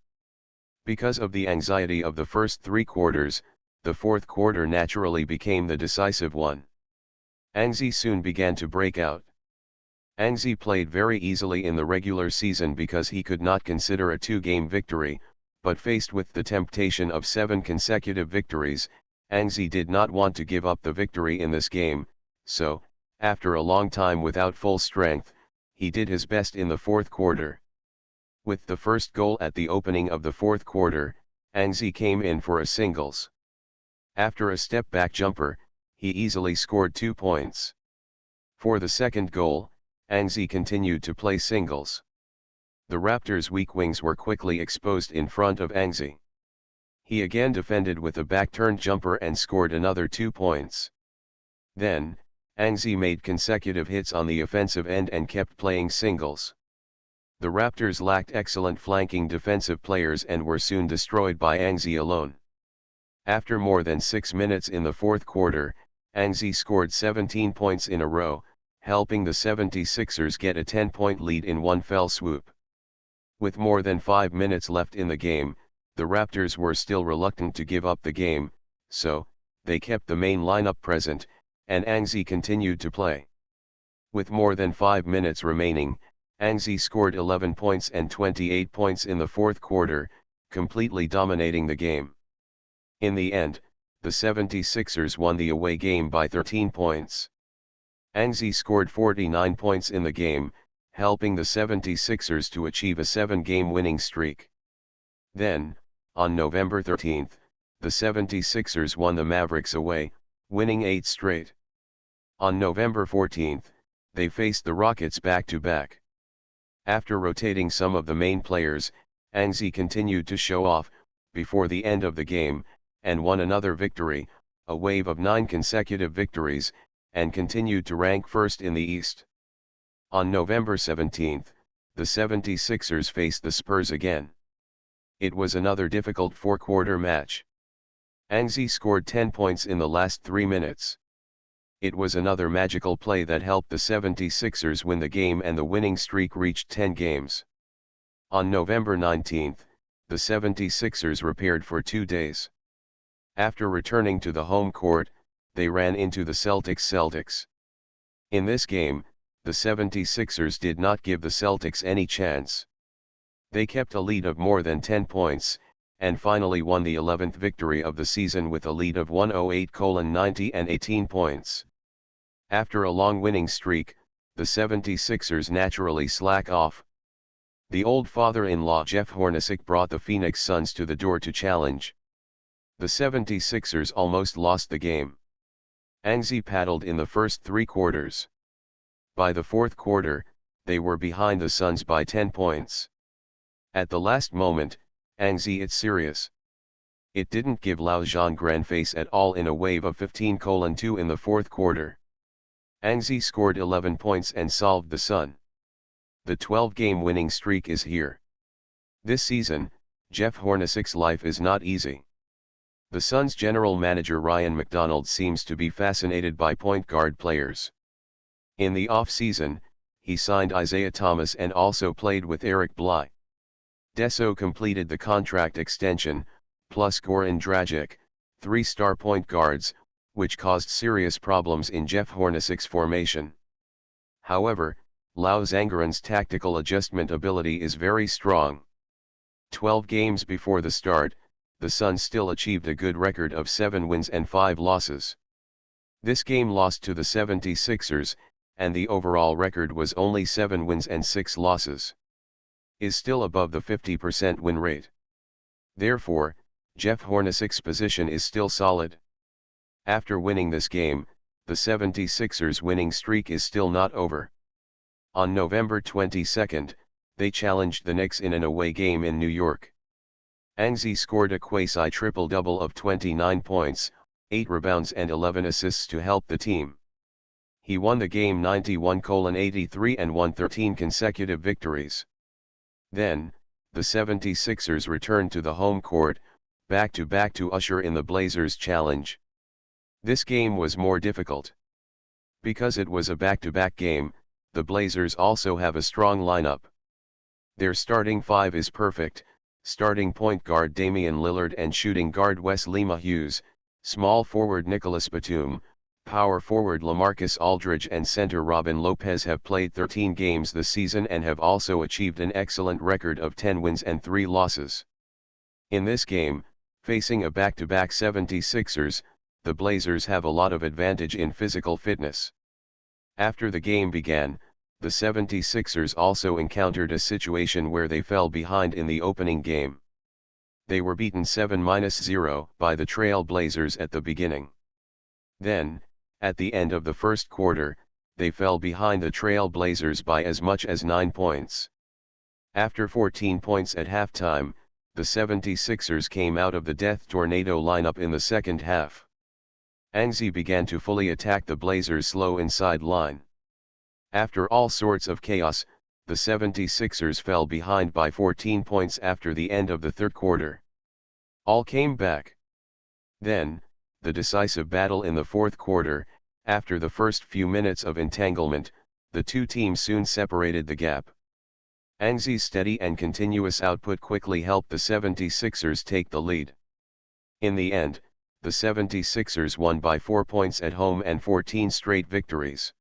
Because of the anxiety of the first three quarters, the fourth quarter naturally became the decisive one. Angzi soon began to break out. Angzi played very easily in the regular season because he could not consider a two-game victory, but faced with the temptation of 7 consecutive victories, Angzi did not want to give up the victory in this game, so, after a long time without full strength, he did his best in the fourth quarter. With the first goal at the opening of the fourth quarter, Angzi came in for a singles. After a step-back jumper, he easily scored 2 points. For the second goal, Angzi continued to play singles. The Raptors' weak wings were quickly exposed in front of Angzi. He again defended with a back-turned jumper and scored another 2 points. Then, Angzi made consecutive hits on the offensive end and kept playing singles. The Raptors lacked excellent flanking defensive players and were soon destroyed by Angzi alone. After more than 6 minutes in the fourth quarter, Angzi scored 17 points in a row, helping the 76ers get a 10-point lead in one fell swoop. With more than 5 minutes left in the game, the Raptors were still reluctant to give up the game, so, they kept the main lineup present, and Angzi continued to play. With more than 5 minutes remaining, Angzi scored 11 points and 28 points in the fourth quarter, completely dominating the game. In the end, the 76ers won the away game by 13 points. Angzi scored 49 points in the game, helping the 76ers to achieve a 7-game winning streak. Then, on November 13, the 76ers won the Mavericks away, winning 8 straight. On November 14, they faced the Rockets back-to-back. After rotating some of the main players, Angzi continued to show off, before the end of the game, and won another victory, a wave of 9 consecutive victories, and continued to rank first in the East. On November 17, the 76ers faced the Spurs again. It was another difficult four-quarter match. Angzi scored 10 points in the last 3 minutes. It was another magical play that helped the 76ers win the game and the winning streak reached 10 games. On November 19, the 76ers repaired for 2 days. After returning to the home court, they ran into the Celtics. In this game, the 76ers did not give the Celtics any chance. They kept a lead of more than 10 points, and finally won the 11th victory of the season with a lead of 108-90 and 18 points. After a long winning streak, the 76ers naturally slack off. The old father-in-law Jeff Hornacek brought the Phoenix Suns to the door to challenge. The 76ers almost lost the game. Angzi paddled in the first 3 quarters. By the fourth quarter, they were behind the Suns by 10 points. At the last moment, Angzi it's serious. It didn't give Lao Jean grand face at all in a wave of 15-2 in the fourth quarter. Angzi scored 11 points and solved the Sun. The 12-game winning streak is here. This season, Jeff Hornacek's life is not easy. The Suns' general manager Ryan McDonald seems to be fascinated by point guard players. In the off-season, he signed Isaiah Thomas and also played with Eric Bly. Deso completed the contract extension, plus Goran Dragic, 3-star point guards, which caused serious problems in Jeff Hornacek's formation. However, Lao Zangaran's tactical adjustment ability is very strong. 12 games before the start, the Suns still achieved a good record of 7 wins and 5 losses. This game lost to the 76ers, and the overall record was only 7 wins and 6 losses. Is still above the 50% win rate. Therefore, Jeff Hornacek's position is still solid. After winning this game, the 76ers winning streak is still not over. On November 22, they challenged the Knicks in an away game in New York. Anzi scored a quasi-triple-double of 29 points, 8 rebounds and 11 assists to help the team. He won the game 91-83 and won 13 consecutive victories. Then, the 76ers returned to the home court, back-to-back to usher in the Blazers' challenge. This game was more difficult. Because it was a back-to-back game, the Blazers also have a strong lineup. Their starting five is perfect: starting point guard Damian Lillard and shooting guard Wesley Matthews, small forward Nicholas Batum, power forward LaMarcus Aldridge and center Robin Lopez have played 13 games this season and have also achieved an excellent record of 10 wins and 3 losses. In this game, facing a back-to-back 76ers, the Blazers have a lot of advantage in physical fitness. After the game began, the 76ers also encountered a situation where they fell behind in the opening game. They were beaten 7-0 by the Trail Blazers at the beginning. Then, at the end of the first quarter, they fell behind the Trail Blazers by as much as 9 points. After 14 points at halftime, the 76ers came out of the Death Tornado lineup in the second half. Anzi began to fully attack the Blazers' slow inside line. After all sorts of chaos, the 76ers fell behind by 14 points after the end of the third quarter. All came back. Then, the decisive battle in the fourth quarter. After the first few minutes of entanglement, the two teams soon separated the gap. Anzi's steady and continuous output quickly helped the 76ers take the lead. In the end, the 76ers won by 4 points at home and 14 straight victories.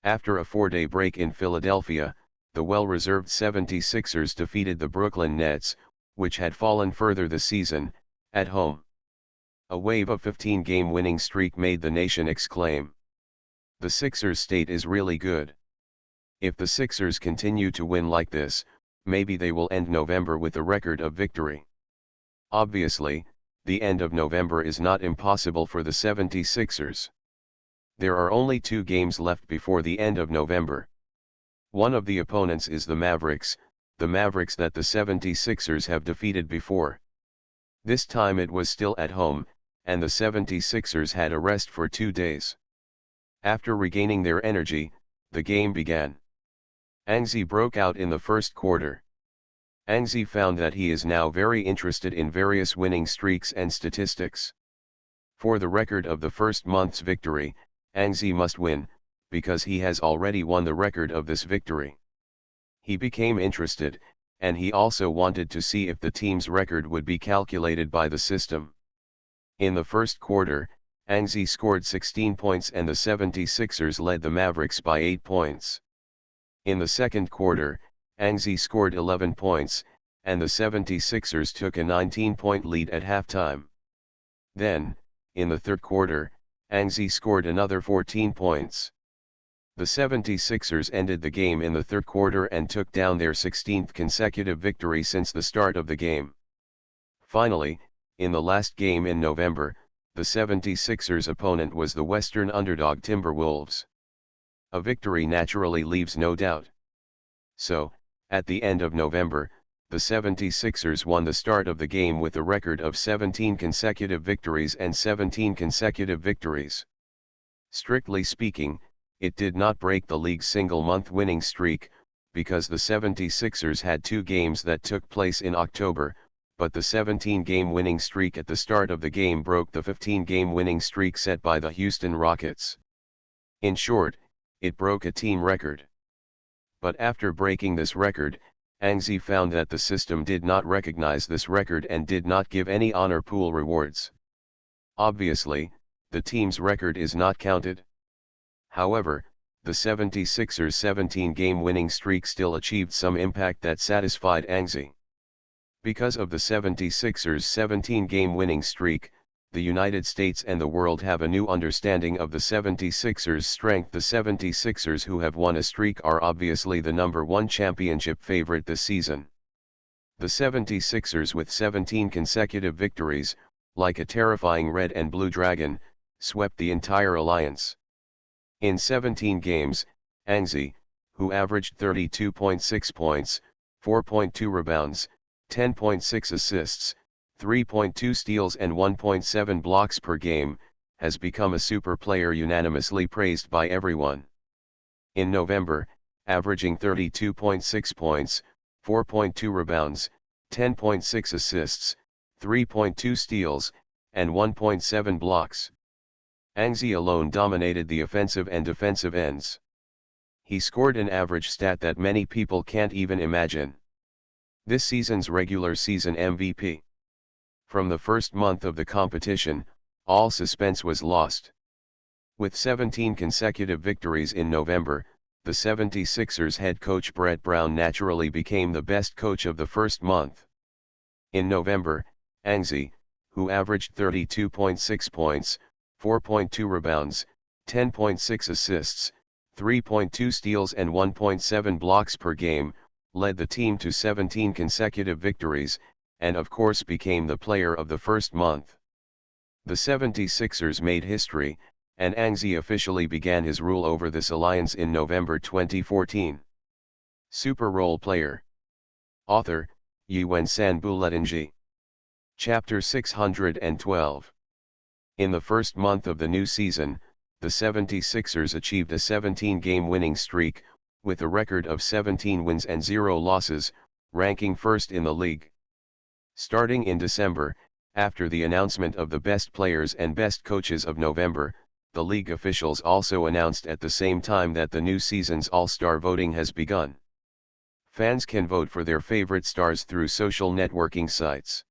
After a 4-day break in Philadelphia, the well-reserved 76ers defeated the Brooklyn Nets, which had fallen further this season, at home. A wave of 15-game winning streak made the nation exclaim. The Sixers' state is really good. If the Sixers continue to win like this, maybe they will end November with a record of victory. Obviously, the end of November is not impossible for the 76ers. There are only 2 games left before the end of November. One of the opponents is the Mavericks that the 76ers have defeated before. This time it was still at home, and the 76ers had a rest for 2 days. After regaining their energy, the game began. Anzi broke out in the first quarter. Anzi found that he is now very interested in various winning streaks and statistics. For the record of the first month's victory, Anzi must win, because he has already won the record of this victory. He became interested, and he also wanted to see if the team's record would be calculated by the system. In the first quarter, Anzi scored 16 points and the 76ers led the Mavericks by 8 points. In the second quarter, Anzi scored 11 points, and the 76ers took a 19-point lead at halftime. Then, in the third quarter, Anzi scored another 14 points. The 76ers ended the game in the third quarter and took down their 16th consecutive victory since the start of the game. Finally, in the last game in November, the 76ers' opponent was the Western underdog Timberwolves. A victory naturally leaves no doubt. So, at the end of November, the 76ers won the start of the game with a record of 17 consecutive victories and 17 consecutive victories. Strictly speaking, it did not break the league's single-month winning streak, because the 76ers had 2 games that took place in October, but the 17-game winning streak at the start of the game broke the 15-game winning streak set by the Houston Rockets. In short, it broke a team record. But after breaking this record, Anzi found that the system did not recognize this record and did not give any honor pool rewards. Obviously, the team's record is not counted. However, the 76ers' 17-game winning streak still achieved some impact that satisfied Anzi. Because of the 76ers' 17-game winning streak, the United States and the world have a new understanding of the 76ers' strength. The 76ers, who have won a streak, are obviously the #1 championship favorite this season. The 76ers, with 17 consecutive victories, like a terrifying red and blue dragon, swept the entire alliance. In 17 games, Anzi, who averaged 32.6 points, 4.2 rebounds, 10.6 assists, 3.2 steals and 1.7 blocks per game, has become a super player unanimously praised by everyone. In November, averaging 32.6 points, 4.2 rebounds, 10.6 assists, 3.2 steals, and 1.7 blocks. Anzi alone dominated the offensive and defensive ends. He scored an average stat that many people can't even imagine. This season's regular season MVP. From the first month of the competition, all suspense was lost. With 17 consecutive victories in November, the 76ers head coach Brett Brown naturally became the best coach of the first month. In November, Anzi, who averaged 32.6 points, 4.2 rebounds, 10.6 assists, 3.2 steals and 1.7 blocks per game, led the team to 17 consecutive victories, and of course became the player of the first month. The 76ers made history, and Anzi officially began his rule over this alliance in November 2014. Super Role Player. Author, Yuan-San Buletinji. Chapter 612. In the first month of the new season, the 76ers achieved a 17-game winning streak, with a record of 17 wins and 0 losses, ranking first in the league. Starting in December, after the announcement of the best players and best coaches of November, the league officials also announced at the same time that the new season's All-Star voting has begun. Fans can vote for their favorite stars through social networking sites.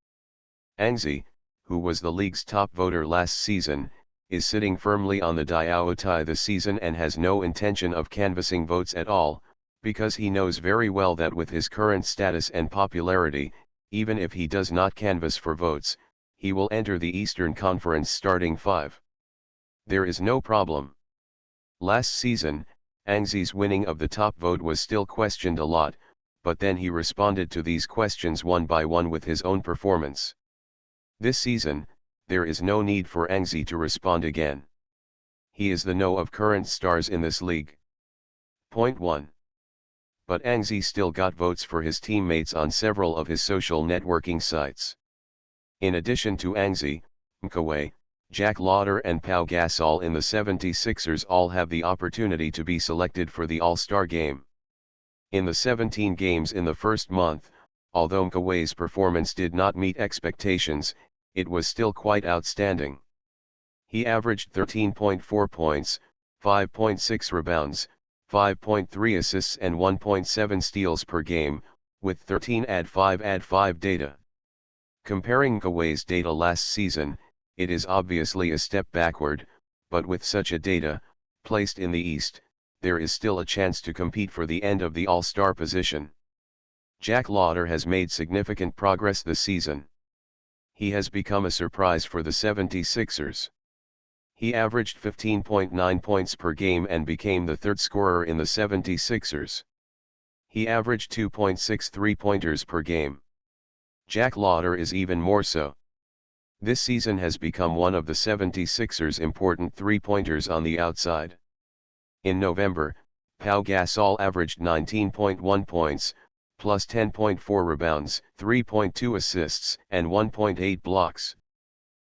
Anzi, who was the league's top voter last season, is sitting firmly on the Diaotai this season and has no intention of canvassing votes at all, because he knows very well that with his current status and popularity, even if he does not canvass for votes, he will enter the Eastern Conference starting 5. There is no problem. Last season, Anzi's winning of the top vote was still questioned a lot, but then he responded to these questions one by one with his own performance. This season, there is no need for Anzi to respond again. He is the no of current stars in this league. Point 1. But Anzi still got votes for his teammates on several of his social networking sites. In addition to Anzi, Mkawhi, Jack Lauder and Pau Gasol in the 76ers all have the opportunity to be selected for the All-Star game. In the 17 games in the first month, although Mkawhi's performance did not meet expectations, it was still quite outstanding. He averaged 13.4 points, 5.6 rebounds, 5.3 assists and 1.7 steals per game, with 13 +5 data. Comparing Mkawhi's data last season, it is obviously a step backward, but with such a data, placed in the East, there is still a chance to compete for the end of the All-Star position. Jack Lauder has made significant progress this season. He has become a surprise for the 76ers. He averaged 15.9 points per game and became the third scorer in the 76ers. He averaged 2.6 three-pointers per game. Jack Lauder is even more so. This season has become one of the 76ers' important three-pointers on the outside. In November, Pau Gasol averaged 19.1 points, plus 10.4 rebounds, 3.2 assists, and 1.8 blocks.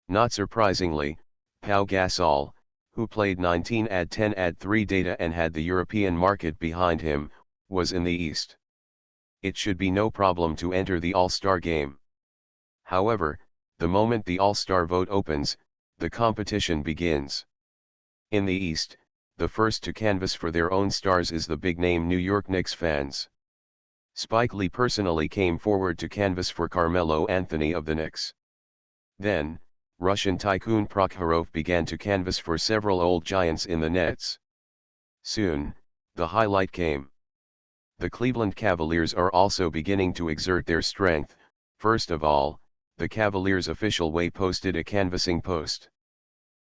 Not surprisingly, Pau Gasol, who played 19 +10 +3 data and had the European market behind him, was in the East. It should be no problem to enter the All-Star game. However, the moment the All-Star vote opens, the competition begins. In the East, the first to canvass for their own stars is the big-name New York Knicks fans. Spike Lee personally came forward to canvass for Carmelo Anthony of the Knicks. Then, Russian tycoon Prokhorov began to canvass for several old giants in the Nets. Soon, the highlight came. The Cleveland Cavaliers are also beginning to exert their strength. First of all, the Cavaliers' official way posted a canvassing post.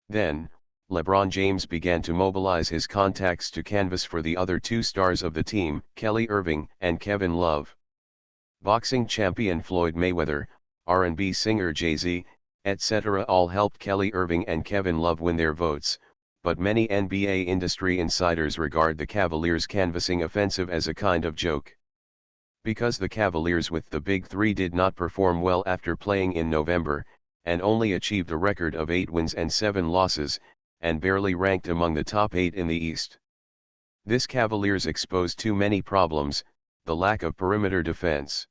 Then, LeBron James began to mobilize his contacts to canvass for the other two stars of the team, Kelly Irving and Kevin Love. Boxing champion Floyd Mayweather, R&B singer Jay-Z, etc. all helped Kelly Irving and Kevin Love win their votes, but many NBA industry insiders regard the Cavaliers' canvassing offensive as a kind of joke. Because the Cavaliers with the Big Three did not perform well after playing in November, and only achieved a record of 8 wins and 7 losses, and barely ranked among the top 8 in the East. This Cavaliers exposed too many problems: the lack of perimeter defense.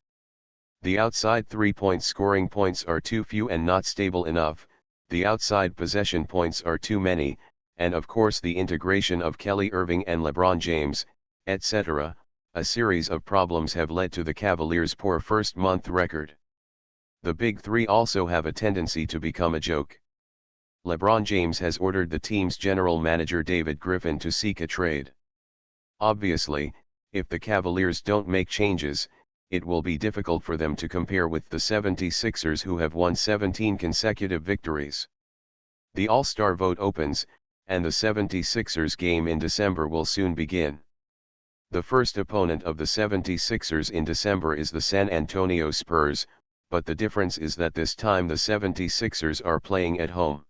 The outside three-point scoring points are too few and not stable enough, the outside possession points are too many, and of course the integration of Kelly Irving and LeBron James, etc. A series of problems have led to the Cavaliers' poor first-month record. The Big Three also have a tendency to become a joke. LeBron James has ordered the team's general manager David Griffin to seek a trade. Obviously, if the Cavaliers don't make changes, it will be difficult for them to compare with the 76ers, who have won 17 consecutive victories. The All-Star vote opens, and the 76ers game in December will soon begin. The first opponent of the 76ers in December is the San Antonio Spurs, but the difference is that this time the 76ers are playing at home.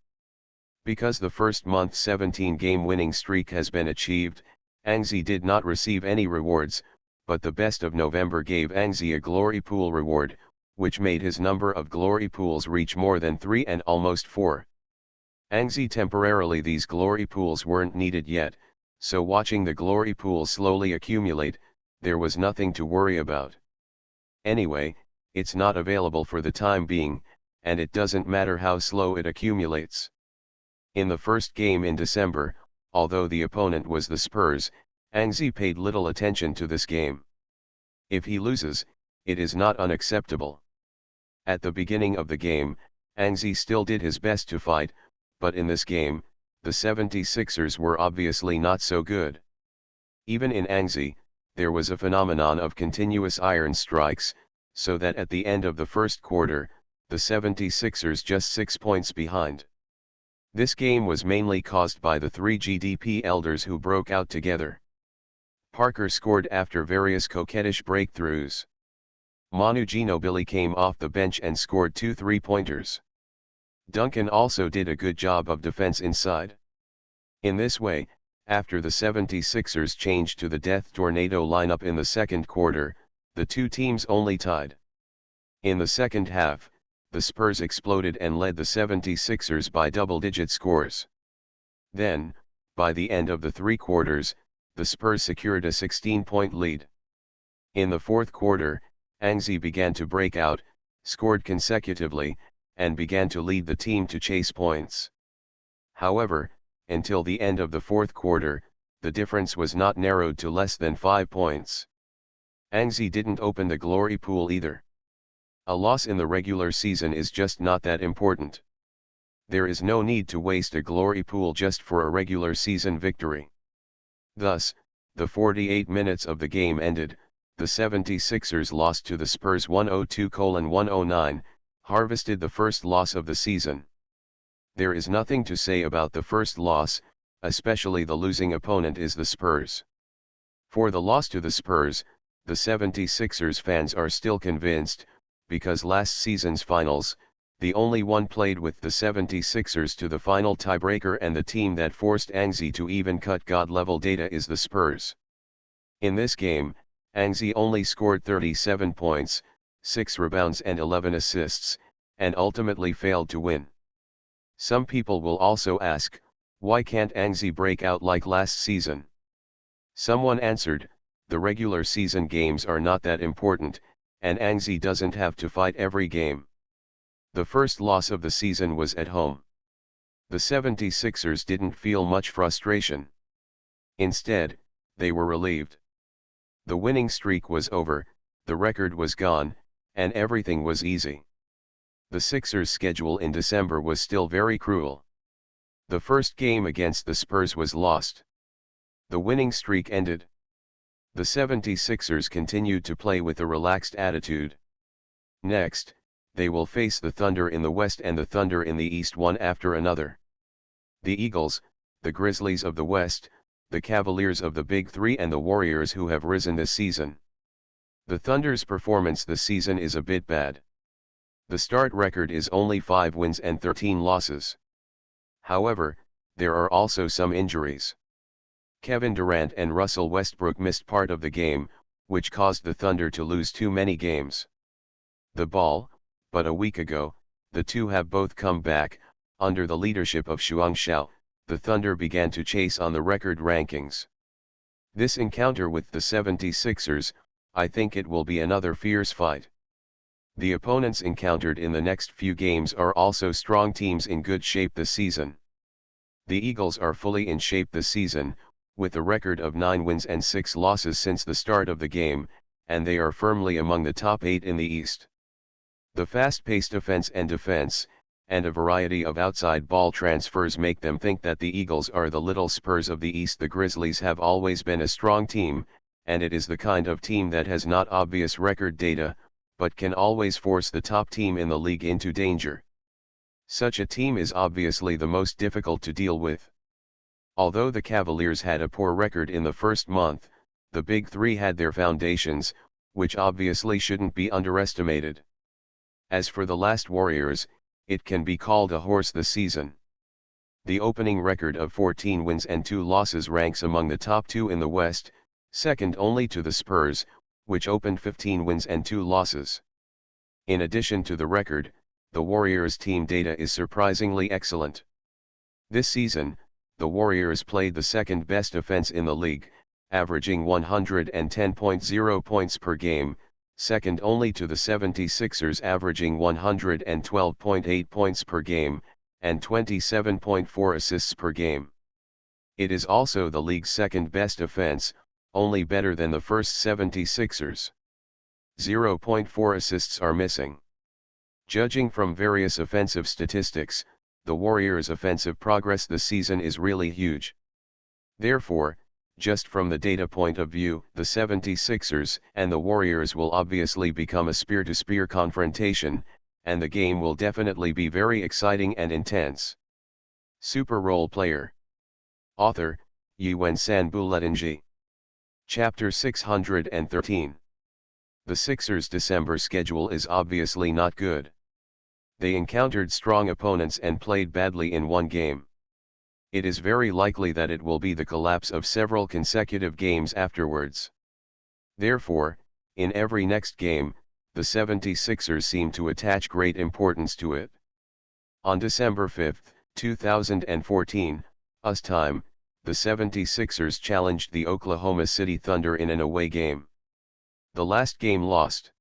Because the first month 17-game winning streak has been achieved, Anzi did not receive any rewards, but the best of November gave Anzi a glory pool reward, which made his number of glory pools reach more than 3 and almost 4. Anzi temporarily these glory pools weren't needed yet, so watching the glory pools slowly accumulate, there was nothing to worry about. Anyway, it's not available for the time being, and it doesn't matter how slow it accumulates. In the first game in December, although the opponent was the Spurs, Anzi paid little attention to this game. If he loses, it is not unacceptable. At the beginning of the game, Anzi still did his best to fight, but in this game, the 76ers were obviously not so good. Even in Anzi, there was a phenomenon of continuous iron strikes, so that at the end of the first quarter, the 76ers just 6 points behind. This game was mainly caused by the 3 GDP elders who broke out together. Parker scored after various coquettish breakthroughs. Manu Ginobili came off the bench and scored 2 3-pointers. Duncan also did a good job of defense inside. In this way, after the 76ers changed to the Death Tornado lineup in the second quarter, the two teams only tied. In the second half, the Spurs exploded and led the 76ers by double-digit scores. Then, by the end of the 3 quarters, the Spurs secured a 16-point lead. In the fourth quarter, Anzi began to break out, scored consecutively, and began to lead the team to chase points. However, until the end of the fourth quarter, the difference was not narrowed to less than 5 points. Anzi didn't open the glory pool either. A loss in the regular season is just not that important. There is no need to waste a glory pool just for a regular season victory. Thus, the 48 minutes of the game ended, the 76ers lost to the Spurs 102-109, harvested the first loss of the season. There is nothing to say about the first loss, especially the losing opponent is the Spurs. For the loss to the Spurs, the 76ers fans are still convinced, because last season's finals, the only one played with the 76ers to the final tiebreaker, and the team that forced Anzi to even cut God-level data is the Spurs. In this game, Anzi only scored 37 points, 6 rebounds and 11 assists, and ultimately failed to win. Some people will also ask, why can't Anzi break out like last season? Someone answered, the regular season games are not that important, and Anzi doesn't have to fight every game. The first loss of the season was at home. The 76ers didn't feel much frustration. Instead, they were relieved. The winning streak was over, the record was gone, and everything was easy. The Sixers' schedule in December was still very cruel. The first game against the Spurs was lost. The winning streak ended. The 76ers continued to play with a relaxed attitude. Next, they will face the Thunder in the West and the Thunder in the East one after another. The Eagles, the Grizzlies of the West, the Cavaliers of the Big Three and the Warriors who have risen this season. The Thunder's performance this season is a bit bad. The start record is only 5 wins and 13 losses. However, there are also some injuries. Kevin Durant and Russell Westbrook missed part of the game, which caused the Thunder to lose too many games. But a week ago, the two have both come back. Under the leadership of Shuang Xiao, the Thunder began to chase on the record rankings. This encounter with the 76ers, I think it will be another fierce fight. The opponents encountered in the next few games are also strong teams in good shape this season. The Eagles are fully in shape this season, with a record of 9 wins and 6 losses since the start of the game, and they are firmly among the top 8 in the East. The fast-paced offense and defense, and a variety of outside ball transfers make them think that the Eagles are the little Spurs of the East. The Grizzlies have always been a strong team, and it is the kind of team that has not obvious record data, but can always force the top team in the league into danger. Such a team is obviously the most difficult to deal with. Although the Cavaliers had a poor record in the first month, the Big Three had their foundations, which obviously shouldn't be underestimated. As for the last Warriors, it can be called a horse this season. The opening record of 14 wins and 2 losses ranks among the top 2 in the West, second only to the Spurs, which opened 15 wins and 2 losses. In addition to the record, the Warriors' team data is surprisingly excellent. This season, the Warriors played the second best offense in the league, averaging 110.0 points per game, second only to the 76ers averaging 112.8 points per game, and 27.4 assists per game. It is also the league's second best offense, only better than the first 76ers. 0.4 assists are missing. Judging from various offensive statistics, the Warriors' offensive progress this season is really huge. Therefore, just from the data point of view, the 76ers and the Warriors will obviously become a spear-to-spear confrontation, and the game will definitely be very exciting and intense. Super Role Player. Author, Yuan Sanbuletongji. Chapter 613. The Sixers' December schedule is obviously not good. They encountered strong opponents and played badly in one game. It is very likely that it will be the collapse of several consecutive games afterwards. Therefore, in every next game, the 76ers seem to attach great importance to it. On December 5, 2014, US time, the 76ers challenged the Oklahoma City Thunder in an away game. The last game lost.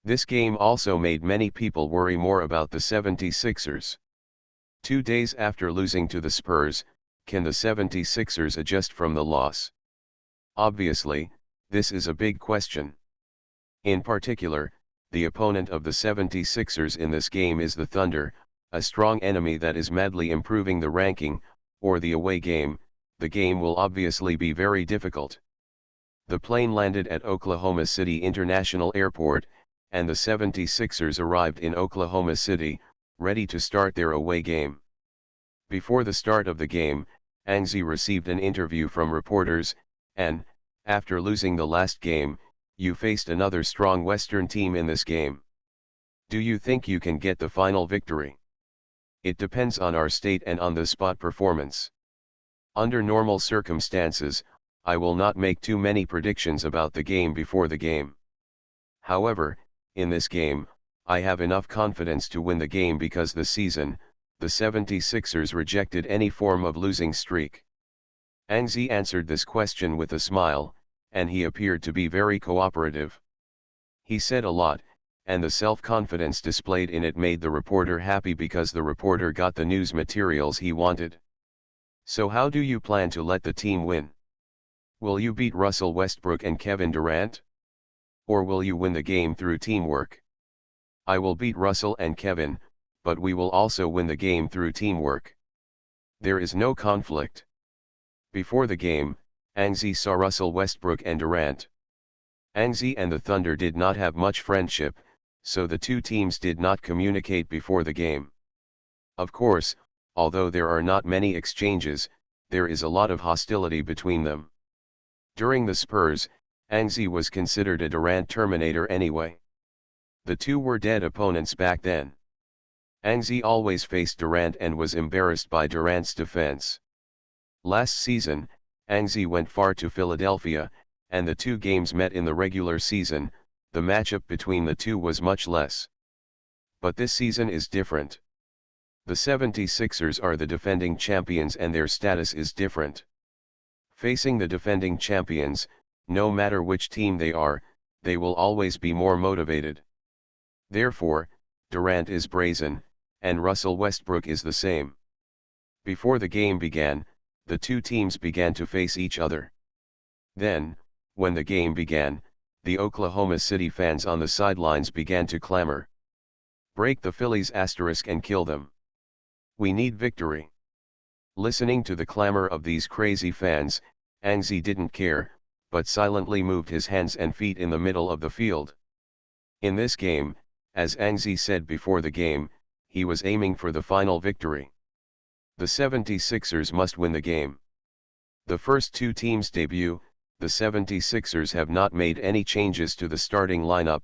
This game also made many people worry more about the 76ers. 2 days after losing to the Spurs, can the 76ers adjust from the loss? Obviously, this is a big question. In particular, the opponent of the 76ers in this game is the Thunder, a strong enemy that is madly improving the ranking, or the away game. The game will obviously be very difficult. The plane landed at Oklahoma City International Airport, and the 76ers arrived in Oklahoma City, ready to start their away game. Before the start of the game, Angzi received an interview from reporters, and, after losing the last game, you faced another strong Western team in this game. Do you think you can get the final victory? It depends on our state and on-the-spot performance. Under normal circumstances, I will not make too many predictions about the game before the game. However, in this game, I have enough confidence to win the game because this season, the 76ers rejected any form of losing streak. Angzi answered this question with a smile, and he appeared to be very cooperative. He said a lot, and the self-confidence displayed in it made the reporter happy because the reporter got the news materials he wanted. So how do you plan to let the team win? Will you beat Russell Westbrook and Kevin Durant? Or will you win the game through teamwork? I will beat Russell and Kevin, but we will also win the game through teamwork. There is no conflict. Before the game, Angzi saw Russell Westbrook and Durant. Angzi and the Thunder did not have much friendship, so the two teams did not communicate before the game. Of course, although there are not many exchanges, there is a lot of hostility between them. During the Spurs, Anzi was considered a Durant Terminator anyway. The two were dead opponents back then. Anzi always faced Durant and was embarrassed by Durant's defense. Last season, Anzi went far to Philadelphia, and the two games met in the regular season. The matchup between the two was much less. But this season is different. The 76ers are the defending champions and their status is different. Facing the defending champions, no matter which team they are, they will always be more motivated. Therefore, Durant is brazen, and Russell Westbrook is the same. Before the game began, the two teams began to face each other. Then, when the game began, the Oklahoma City fans on the sidelines began to clamor. Break the Phillies asterisk and kill them. We need victory. Listening to the clamor of these crazy fans, Anzi didn't care, but silently moved his hands and feet in the middle of the field. In this game, as Anzi said before the game, he was aiming for the final victory. The 76ers must win the game. The first two teams' debut, the 76ers have not made any changes to the starting lineup,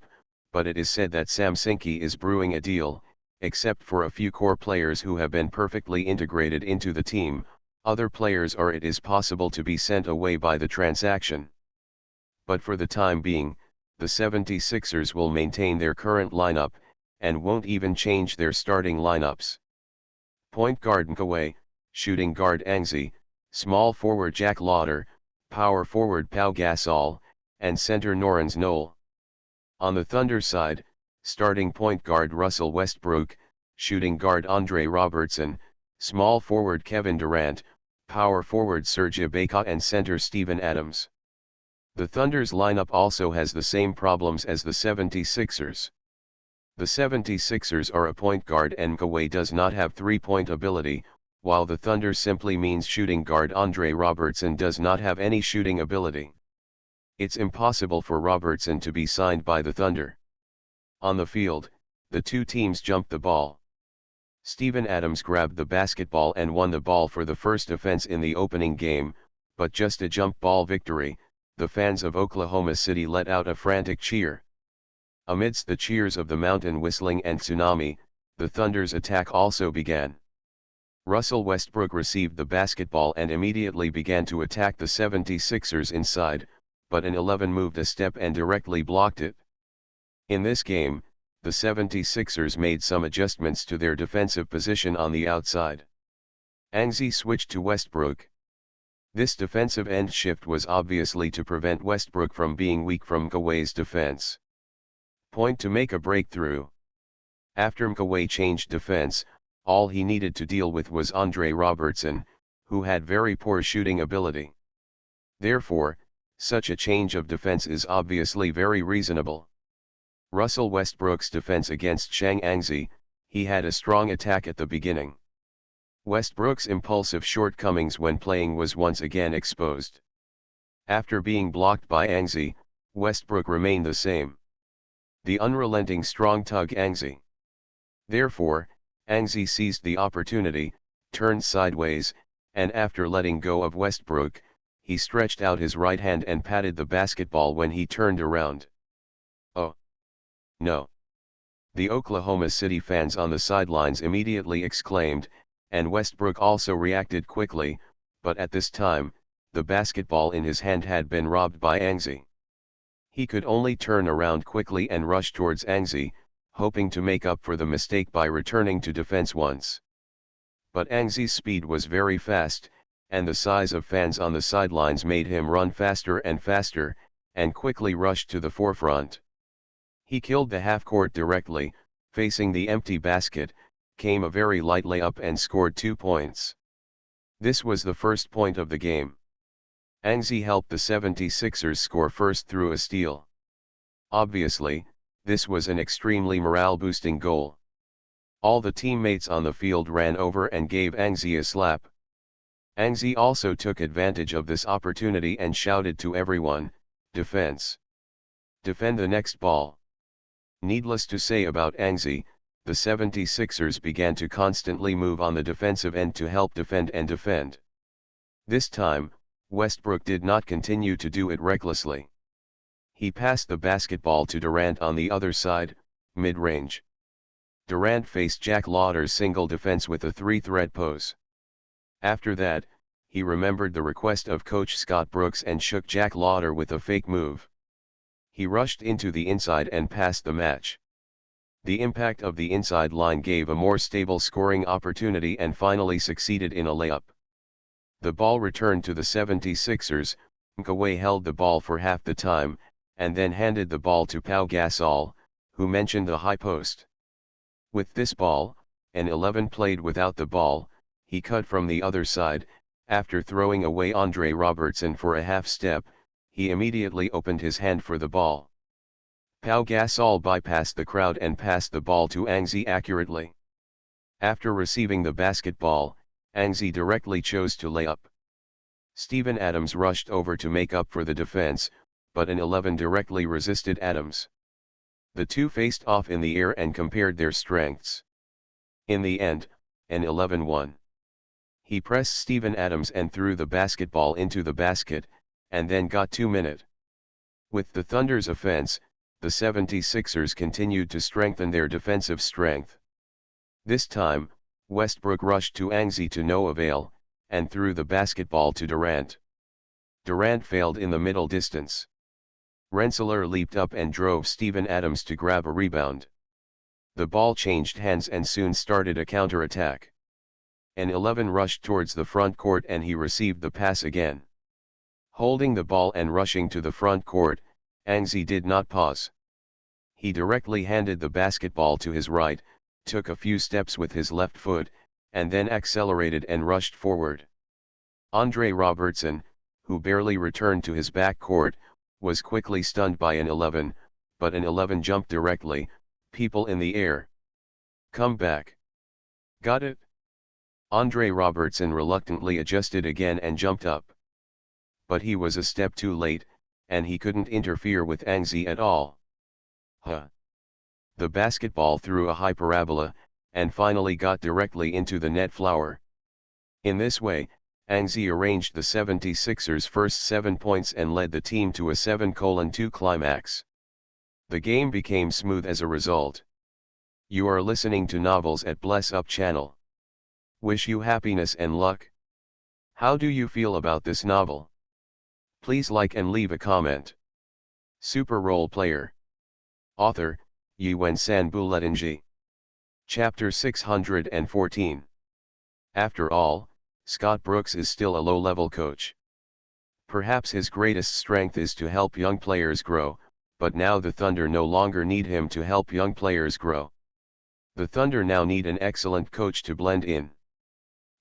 but it is said that Sam Hinkie is brewing a deal. Except for a few core players who have been perfectly integrated into the team, other players it is possible to be sent away by the transaction. But for the time being, the 76ers will maintain their current lineup, and won't even change their starting lineups. Point guard Nkaway, shooting guard Anzi, small forward Jack Lauder, power forward Pau Gasol, and center Norrens Noel. On the Thunder side, starting point guard Russell Westbrook, shooting guard Andre Robertson, small forward Kevin Durant, power forward Serge Ibaka and center Steven Adams. The Thunder's lineup also has the same problems as the 76ers. The 76ers are a point guard and Nkaway does not have three-point ability, while the Thunder simply means shooting guard Andre Robertson does not have any shooting ability. It's impossible for Robertson to be signed by the Thunder. On the field, the two teams jumped the ball. Steven Adams grabbed the basketball and won the ball for the first offense in the opening game, but just a jump ball victory. The fans of Oklahoma City let out a frantic cheer. Amidst the cheers of the mountain whistling and tsunami, the Thunder's attack also began. Russell Westbrook received the basketball and immediately began to attack the 76ers inside, but an 11 moved a step and directly blocked it. In this game, the 76ers made some adjustments to their defensive position on the outside. Anzi switched to Westbrook. This defensive end shift was obviously to prevent Westbrook from being weak from Nkaway's defense. Point to make a breakthrough. After Nkaway changed defense, all he needed to deal with was Andre Robertson, who had very poor shooting ability. Therefore, such a change of defense is obviously very reasonable. Russell Westbrook's defense against Shang Anzi, he had a strong attack at the beginning. Westbrook's impulsive shortcomings when playing was once again exposed. After being blocked by Anzi, Westbrook remained the same. The unrelenting strong tug Anzi. Therefore, Anzi seized the opportunity, turned sideways, and after letting go of Westbrook, he stretched out his right hand and patted the basketball when he turned around. Oh! No! The Oklahoma City fans on the sidelines immediately exclaimed, and Westbrook also reacted quickly, but at this time, the basketball in his hand had been robbed by Anzi. He could only turn around quickly and rush towards Anzi, hoping to make up for the mistake by returning to defense once. But Anzi's speed was very fast, and the size of fans on the sidelines made him run faster, and quickly rushed to the forefront. He killed the half-court directly, facing the empty basket, came a very light layup and scored 2 points. This was the first point of the game. Anzi helped the 76ers score first through a steal. Obviously, this was an extremely morale-boosting goal. All the teammates on the field ran over and gave Anzi a slap. Anzi also took advantage of this opportunity and shouted to everyone, "Defense! Defend the next ball! Needless to say about Anxi, the 76ers began to constantly move on the defensive end to help defend and defend. This time, Westbrook did not continue to do it recklessly. He passed the basketball to Durant on the other side, mid-range. Durant faced Jack Lauder's single defense with a three-threat pose. After that, he remembered the request of coach Scott Brooks and shook Jack Lauder with a fake move. He rushed into the inside and passed the match. The impact of the inside line gave a more stable scoring opportunity and finally succeeded in a layup. The ball returned to the 76ers, Kawhi held the ball for half the time, and then handed the ball to Pau Gasol, who mentioned the high post. With this ball, an 11 played without the ball, he cut from the other side. After throwing away Andre Robertson for a half step, he immediately opened his hand for the ball. Pau Gasol bypassed the crowd and passed the ball to Anxi accurately. After receiving the basketball, Anxi directly chose to lay up. Steven Adams rushed over to make up for the defense, but an 11 directly resisted Adams. The two faced off in the air and compared their strengths. In the end, an 11 won. He pressed Steven Adams and threw the basketball into the basket, and then got 2 minutes. With the Thunder's offense, the 76ers continued to strengthen their defensive strength. This time, Westbrook rushed to Anxi to no avail, and threw the basketball to Durant. Durant failed in the middle distance. Rensselaer leaped up and drove Steven Adams to grab a rebound. The ball changed hands and soon started a counterattack. An 11 rushed towards the front court and he received the pass again. Holding the ball and rushing to the front court, Anxi did not pause. He directly handed the basketball to his right, took a few steps with his left foot, and then accelerated and rushed forward. Andre Robertson, who barely returned to his back court, was quickly stunned by an 11, but an 11 jumped directly, people in the air. Come back. Got it? Andre Robertson reluctantly adjusted again and jumped up. But he was a step too late, and he couldn't interfere with Anxi at all. The basketball threw a high parabola, and finally got directly into the net flower. In this way, Anxi arranged the 76ers' first 7 points and led the team to a 7-2 climax. The game became smooth as a result. You are listening to Novels at Bless Up channel. Wish you happiness and luck. How do you feel about this novel? Please like and leave a comment. Super Role Player. Author, Yuen San Buletinji. Chapter 614. After all, Scott Brooks is still a low-level coach. Perhaps his greatest strength is to help young players grow, but now the Thunder no longer need him to help young players grow. The Thunder now need an excellent coach to blend in.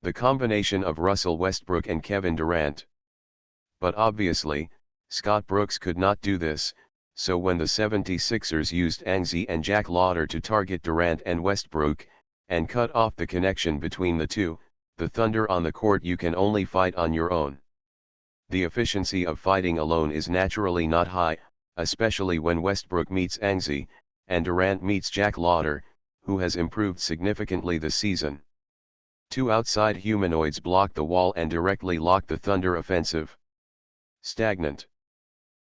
The combination of Russell Westbrook and Kevin Durant. But obviously, Scott Brooks could not do this, so when the 76ers used Anxi and Jack Lauder to target Durant and Westbrook, and cut off the connection between the two, the Thunder on the court you can only fight on your own. The efficiency of fighting alone is naturally not high, especially when Westbrook meets Anxi, and Durant meets Jack Lauder, who has improved significantly this season. Two outside humanoids block the wall and directly lock the Thunder offensive. Stagnant.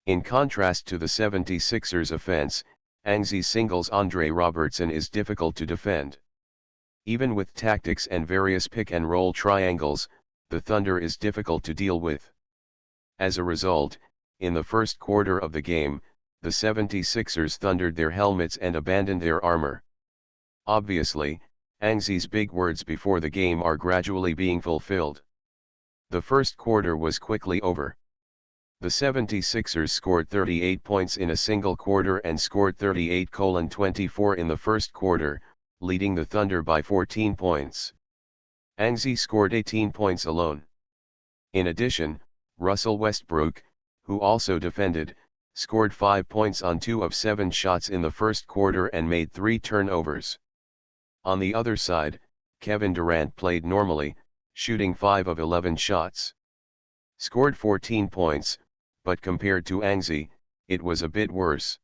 In contrast to the 76ers offense, Anxi's singles Andre Robertson is difficult to defend. Even with tactics and various pick-and-roll triangles, the Thunder is difficult to deal with. As a result, in the first quarter of the game, the 76ers thundered their helmets and abandoned their armor. Obviously, Anxi's big words before the game are gradually being fulfilled. The first quarter was quickly over. The 76ers scored 38 points in a single quarter and scored 38-24 in the first quarter, leading the Thunder by 14 points. Anxi scored 18 points alone. In addition, Russell Westbrook, who also defended, scored 5 points on 2 of 7 shots in the first quarter and made 3 turnovers. On the other side, Kevin Durant played normally, shooting 5 of 11 shots. Scored 14 points, but compared to Anxi, it was a bit worse.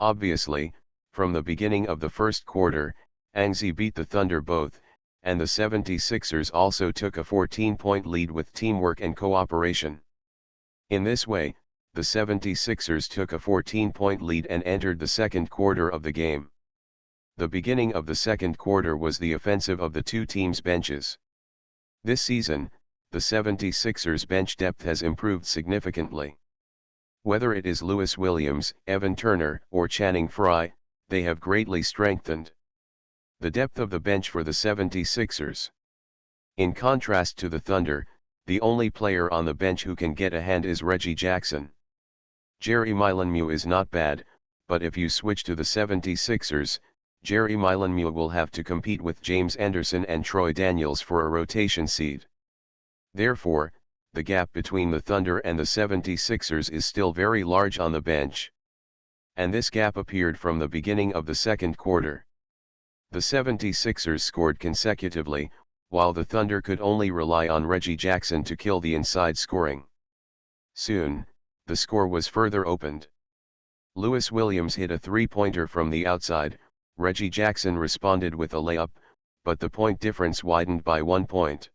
Obviously, From the beginning of the first quarter, Angzi beat the Thunder both, and the 76ers also took a 14-point lead with teamwork and cooperation. In this way, the 76ers took a 14-point lead and entered the second quarter of the game. The beginning of the second quarter was the offensive of the two teams' benches. This season, the 76ers bench depth has improved significantly. Whether it is Lewis Williams, Evan Turner, or Channing Frye, they have greatly strengthened the depth of the bench for the 76ers. In contrast to the Thunder, the only player on the bench who can get a hand is Reggie Jackson. Jerry Molyneux is not bad, but if you switch to the 76ers, Jerry Molyneux will have to compete with James Anderson and Troy Daniels for a rotation seat. Therefore, the gap between the Thunder and the 76ers is still very large on the bench. And this gap appeared from the beginning of the second quarter. The 76ers scored consecutively, while the Thunder could only rely on Reggie Jackson to kill the inside scoring. Soon, the score was further opened. Lewis Williams hit a three-pointer from the outside, Reggie Jackson responded with a layup, but the point difference widened by 1 point.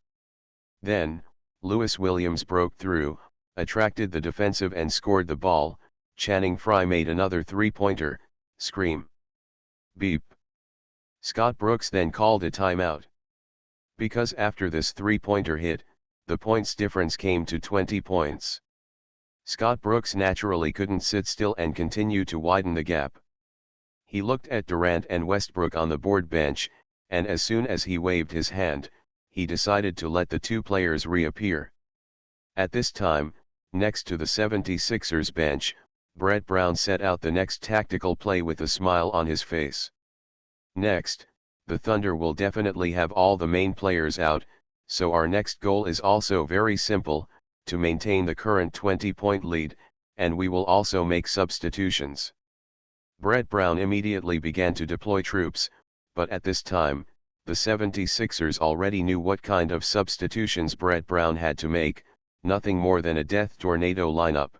Then, Lewis Williams broke through, attracted the defensive and scored the ball. Channing Frye made another three-pointer, scream. Beep. Scott Brooks then called a timeout. Because after this three-pointer hit, the points difference came to 20 points. Scott Brooks naturally couldn't sit still and continue to widen the gap. He looked at Durant and Westbrook on the board bench, and as soon as he waved his hand, he decided to let the two players reappear. At this time, next to the 76ers bench, Brett Brown set out the next tactical play with a smile on his face. Next, the Thunder will definitely have all the main players out, so our next goal is also very simple, to maintain the current 20-point lead, and we will also make substitutions. Brett Brown immediately began to deploy troops, but at this time, the 76ers already knew what kind of substitutions Brett Brown had to make, nothing more than a death tornado lineup.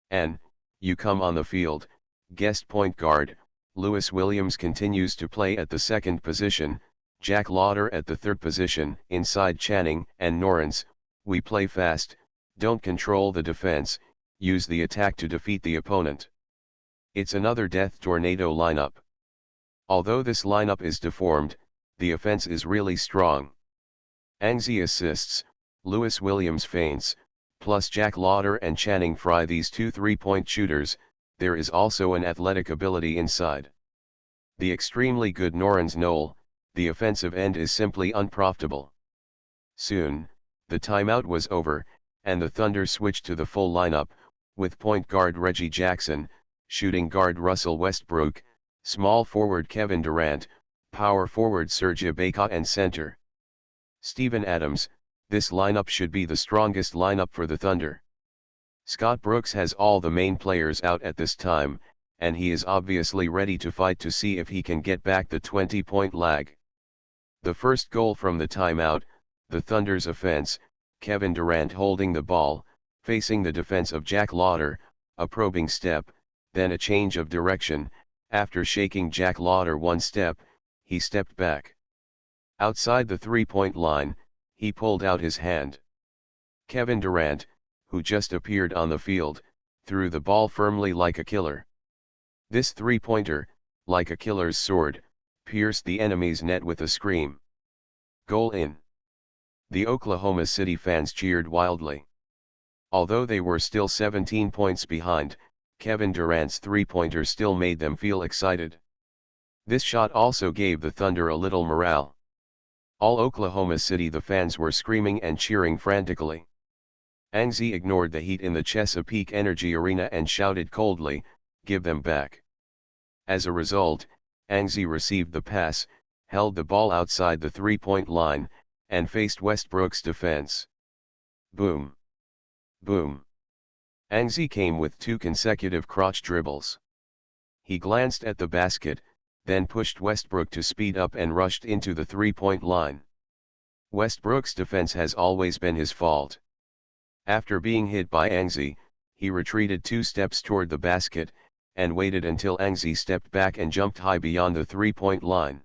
And, you come on the field, guest point guard, Lewis Williams continues to play at the second position, Jack Lauder at the third position, inside Channing and Norrens, we play fast, don't control the defense, use the attack to defeat the opponent. It's another death tornado lineup. Although this lineup is deformed, the offense is really strong. Angzi assists, Lewis Williams feints, plus Jack Lauder and Channing Frye, these two three-point shooters, there is also an athletic ability inside. The extremely good Norrens Knoll, the offensive end, is simply unprofitable. Soon, the timeout was over, and the Thunder switched to the full lineup, with point guard Reggie Jackson, shooting guard Russell Westbrook, small forward Kevin Durant, power forward Serge Ibaka and center Steven Adams. This lineup should be the strongest lineup for the Thunder. Scott Brooks has all the main players out at this time, and he is obviously ready to fight to see if he can get back the 20-point lag. The first goal from the timeout, the Thunder's offense, Kevin Durant holding the ball, facing the defense of Jack Lauder, a probing step, then a change of direction. After shaking Jack Lauder one step, he stepped back. Outside the three-point line, he pulled out his hand. Kevin Durant, who just appeared on the field, threw the ball firmly like a killer. This three-pointer, like a killer's sword, pierced the enemy's net with a scream. Goal in. The Oklahoma City fans cheered wildly. Although they were still 17 points behind, Kevin Durant's three-pointer still made them feel excited. This shot also gave the Thunder a little morale. All Oklahoma City the fans were screaming and cheering frantically. Angzi ignored the heat in the Chesapeake Energy Arena and shouted coldly, "Give them back." As a result, Angzi received the pass, held the ball outside the three-point line, and faced Westbrook's defense. Boom. Boom. Angzi came with two consecutive crotch dribbles. He glanced at the basket, then pushed Westbrook to speed up and rushed into the three-point line. Westbrook's defense has always been his fault. After being hit by Angzi, he retreated 2 steps toward the basket, and waited until Angzi stepped back and jumped high beyond the three-point line.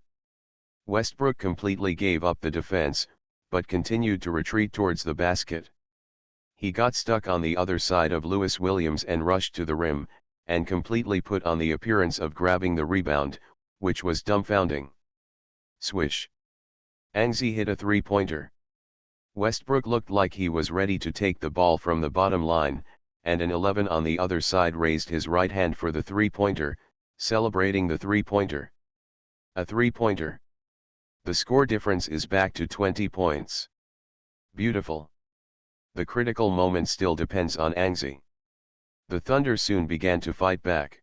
Westbrook completely gave up the defense, but continued to retreat towards the basket. He got stuck on the other side of Lewis Williams and rushed to the rim, and completely put on the appearance of grabbing the rebound, which was dumbfounding. Swish! Angzi hit a three-pointer. Westbrook looked like he was ready to take the ball from the bottom line, and an 11 on the other side raised his right hand for the three-pointer, celebrating the three-pointer. A three-pointer. The score difference is back to 20 points. Beautiful. The critical moment still depends on Angzi. The Thunder soon began to fight back.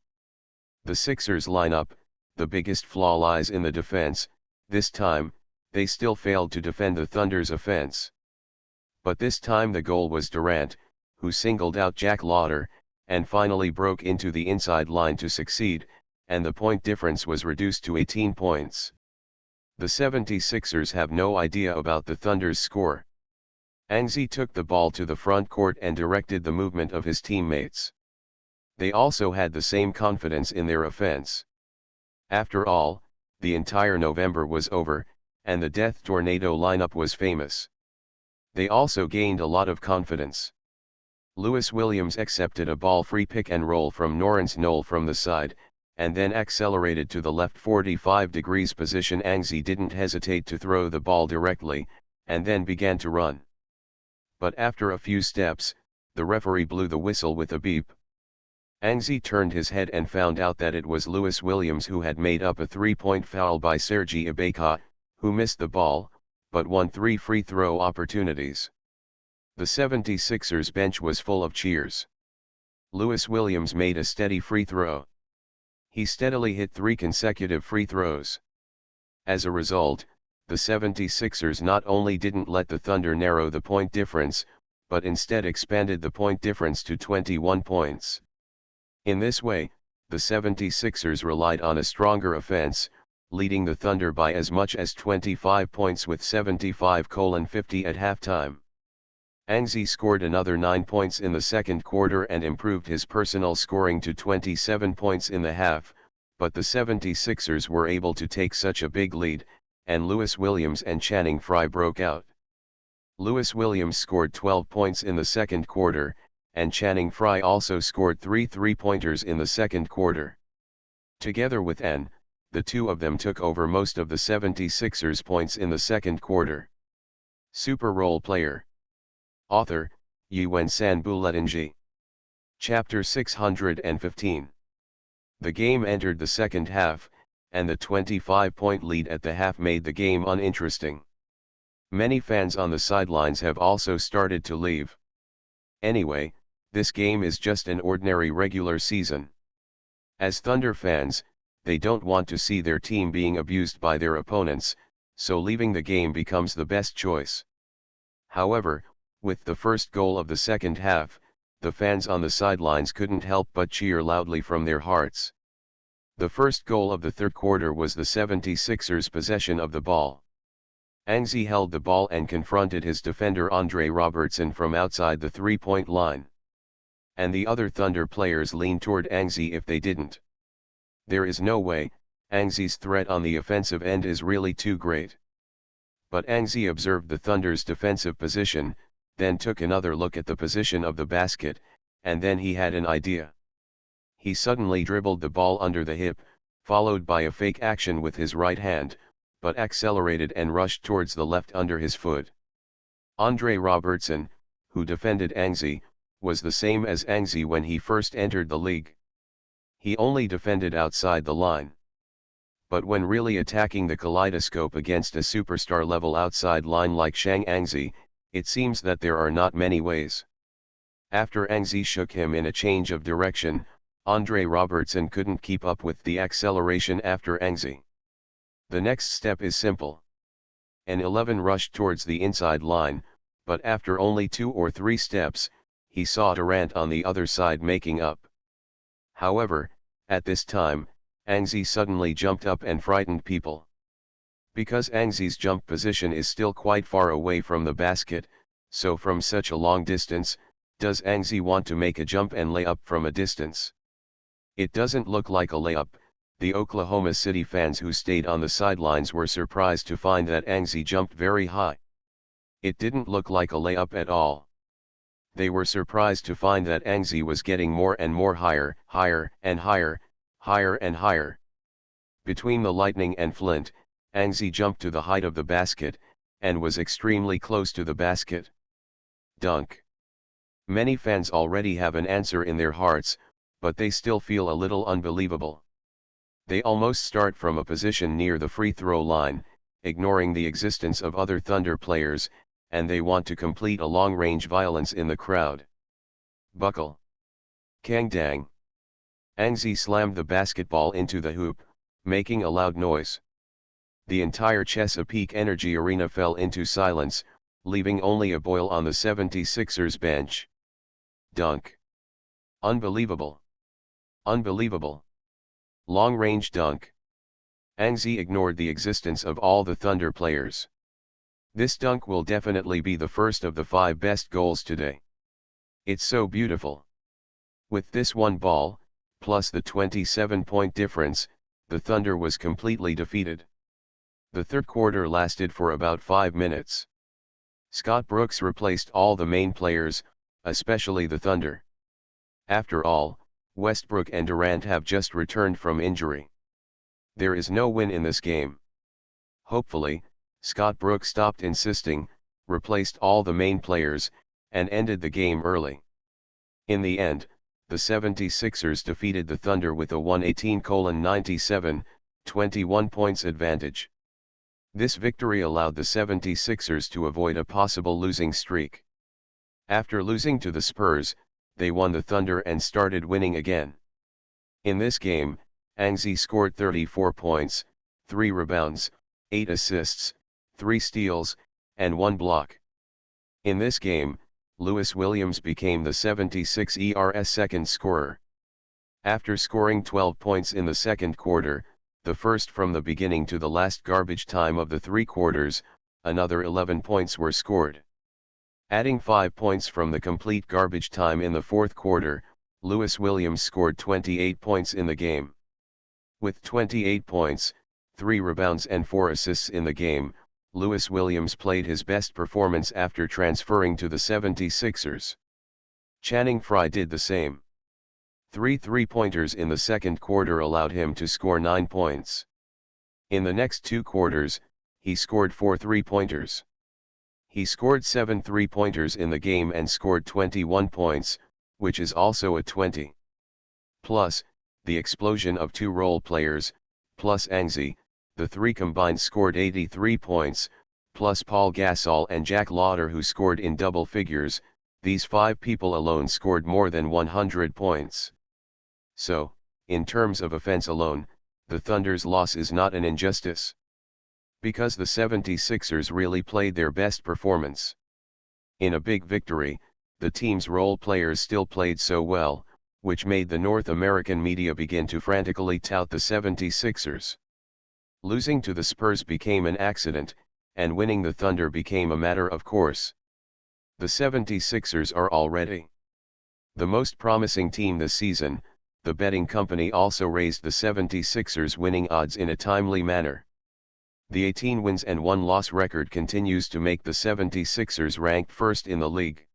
The Sixers lineup, the biggest flaw lies in the defense. This time, they still failed to defend the Thunder's offense. But this time the goal was Durant, who singled out Jack Laughter, and finally broke into the inside line to succeed, and the point difference was reduced to 18 points. The 76ers have no idea about the Thunder's score. Angzi took the ball to the front court and directed the movement of his teammates. They also had the same confidence in their offense. After all, the entire November was over, and the Death Tornado lineup was famous. They also gained a lot of confidence. Lewis Williams accepted a ball free pick and roll from Lawrence Knoll from the side, and then accelerated to the left 45 degrees position. Angzi didn't hesitate to throw the ball directly, and then began to run. But after a few steps, the referee blew the whistle with a beep. Angzi turned his head and found out that it was Lewis Williams who had made up a three-point foul by Serge Ibaka, who missed the ball, but won 3 free throw opportunities. The 76ers bench was full of cheers. Lewis Williams made a steady free throw. He steadily hit 3 consecutive free throws. As a result, the 76ers not only didn't let the Thunder narrow the point difference, but instead expanded the point difference to 21 points. In this way, the 76ers relied on a stronger offense, leading the Thunder by as much as 25 points with 75-50 at halftime. Angzi scored another 9 points in the second quarter and improved his personal scoring to 27 points in the half, but the 76ers were able to take such a big lead, and Lewis Williams and Channing Frye broke out. Lewis Williams scored 12 points in the second quarter, and Channing Frye also scored 3 three-pointers in the second quarter. Together with N, the two of them took over most of the 76ers' points in the second quarter. Super Role Player. Author, Yuen San-Bu-Letinji. Chapter 615. The game entered the second half, and the 25-point lead at the half made the game uninteresting. Many fans on the sidelines have also started to leave. Anyway, this game is just an ordinary regular season. As Thunder fans, they don't want to see their team being abused by their opponents, so leaving the game becomes the best choice. However, with the first goal of the second half, the fans on the sidelines couldn't help but cheer loudly from their hearts. The first goal of the third quarter was the 76ers' possession of the ball. Angzi held the ball and confronted his defender Andre Robertson from outside the three-point line. And the other Thunder players leaned toward Angzi if they didn't. There is no way, Angzi's threat on the offensive end is really too great. But Angzi observed the Thunder's defensive position, then took another look at the position of the basket, and then he had an idea. He suddenly dribbled the ball under the hip, followed by a fake action with his right hand, but accelerated and rushed towards the left under his foot. Andre Robertson, who defended Angzi, was the same as Angzi when he first entered the league. He only defended outside the line. But when really attacking the kaleidoscope against a superstar-level outside line like Shang Angzi, it seems that there are not many ways. After Angzi shook him in a change of direction, Andre Robertson couldn't keep up with the acceleration after Angzi. The next step is simple. An 11 rushed towards the inside line, but after only 2 or 3 steps, he saw Durant on the other side making up. However, at this time, Angzi suddenly jumped up and frightened people. Because Angzi's jump position is still quite far away from the basket, so from such a long distance, does Angzi want to make a jump and lay up from a distance? It doesn't look like a layup. The Oklahoma City fans who stayed on the sidelines were surprised to find that Anxi jumped very high. It didn't look like a layup at all. They were surprised to find that Anxi was getting more and more higher, higher and higher, higher and higher. Between the Lightning and Flint, Anxi jumped to the height of the basket, and was extremely close to the basket. Dunk. Many fans already have an answer in their hearts, but they still feel a little unbelievable. They almost start from a position near the free throw line, ignoring the existence of other Thunder players, and they want to complete a long-range violence in the crowd. Buckle. Kang dang. Anxi slammed the basketball into the hoop, making a loud noise. The entire Chesapeake Energy Arena fell into silence, leaving only a Boyle on the 76ers bench. Dunk. Unbelievable. Unbelievable. Long-range dunk. Anxi ignored the existence of all the Thunder players. This dunk will definitely be the first of the 5 best goals today. It's so beautiful. With this one ball, plus the 27-point difference, the Thunder was completely defeated. The third quarter lasted for about 5 minutes. Scott Brooks replaced all the main players, especially the Thunder. After all, Westbrook and Durant have just returned from injury. There is no win in this game. Hopefully, Scott Brooks stopped insisting, replaced all the main players, and ended the game early. In the end, the 76ers defeated the Thunder with a 118-97, 21 points advantage. This victory allowed the 76ers to avoid a possible losing streak. After losing to the Spurs, they won the Thunder and started winning again. In this game, Anxi scored 34 points, 3 rebounds, 8 assists, 3 steals, and 1 block. In this game, Lewis Williams became the 76ers' second scorer. After scoring 12 points in the second quarter, the first from the beginning to the last garbage time of the 3 quarters, another 11 points were scored. Adding 5 points from the complete garbage time in the fourth quarter, Lewis Williams scored 28 points in the game. With 28 points, 3 rebounds and 4 assists in the game, Lewis Williams played his best performance after transferring to the 76ers. Channing Frye did the same. 3 three-pointers in the second quarter allowed him to score 9 points. In the next 2 quarters, he scored 4 three-pointers. He scored 7 three-pointers in the game and scored 21 points, which is also a 20. Plus, the explosion of 2 role players, plus Anxi, the 3 combined scored 83 points, plus Paul Gasol and Jack Lauder who scored in double figures. These 5 people alone scored more than 100 points. So, in terms of offense alone, the Thunder's loss is not an injustice. Because the 76ers really played their best performance. In a big victory, the team's role players still played so well, which made the North American media begin to frantically tout the 76ers. Losing to the Spurs became an accident, and winning the Thunder became a matter of course. The 76ers are already the most promising team this season. The betting company also raised the 76ers winning odds in a timely manner. The 18 wins and 1 loss record continues to make the 76ers ranked first in the league.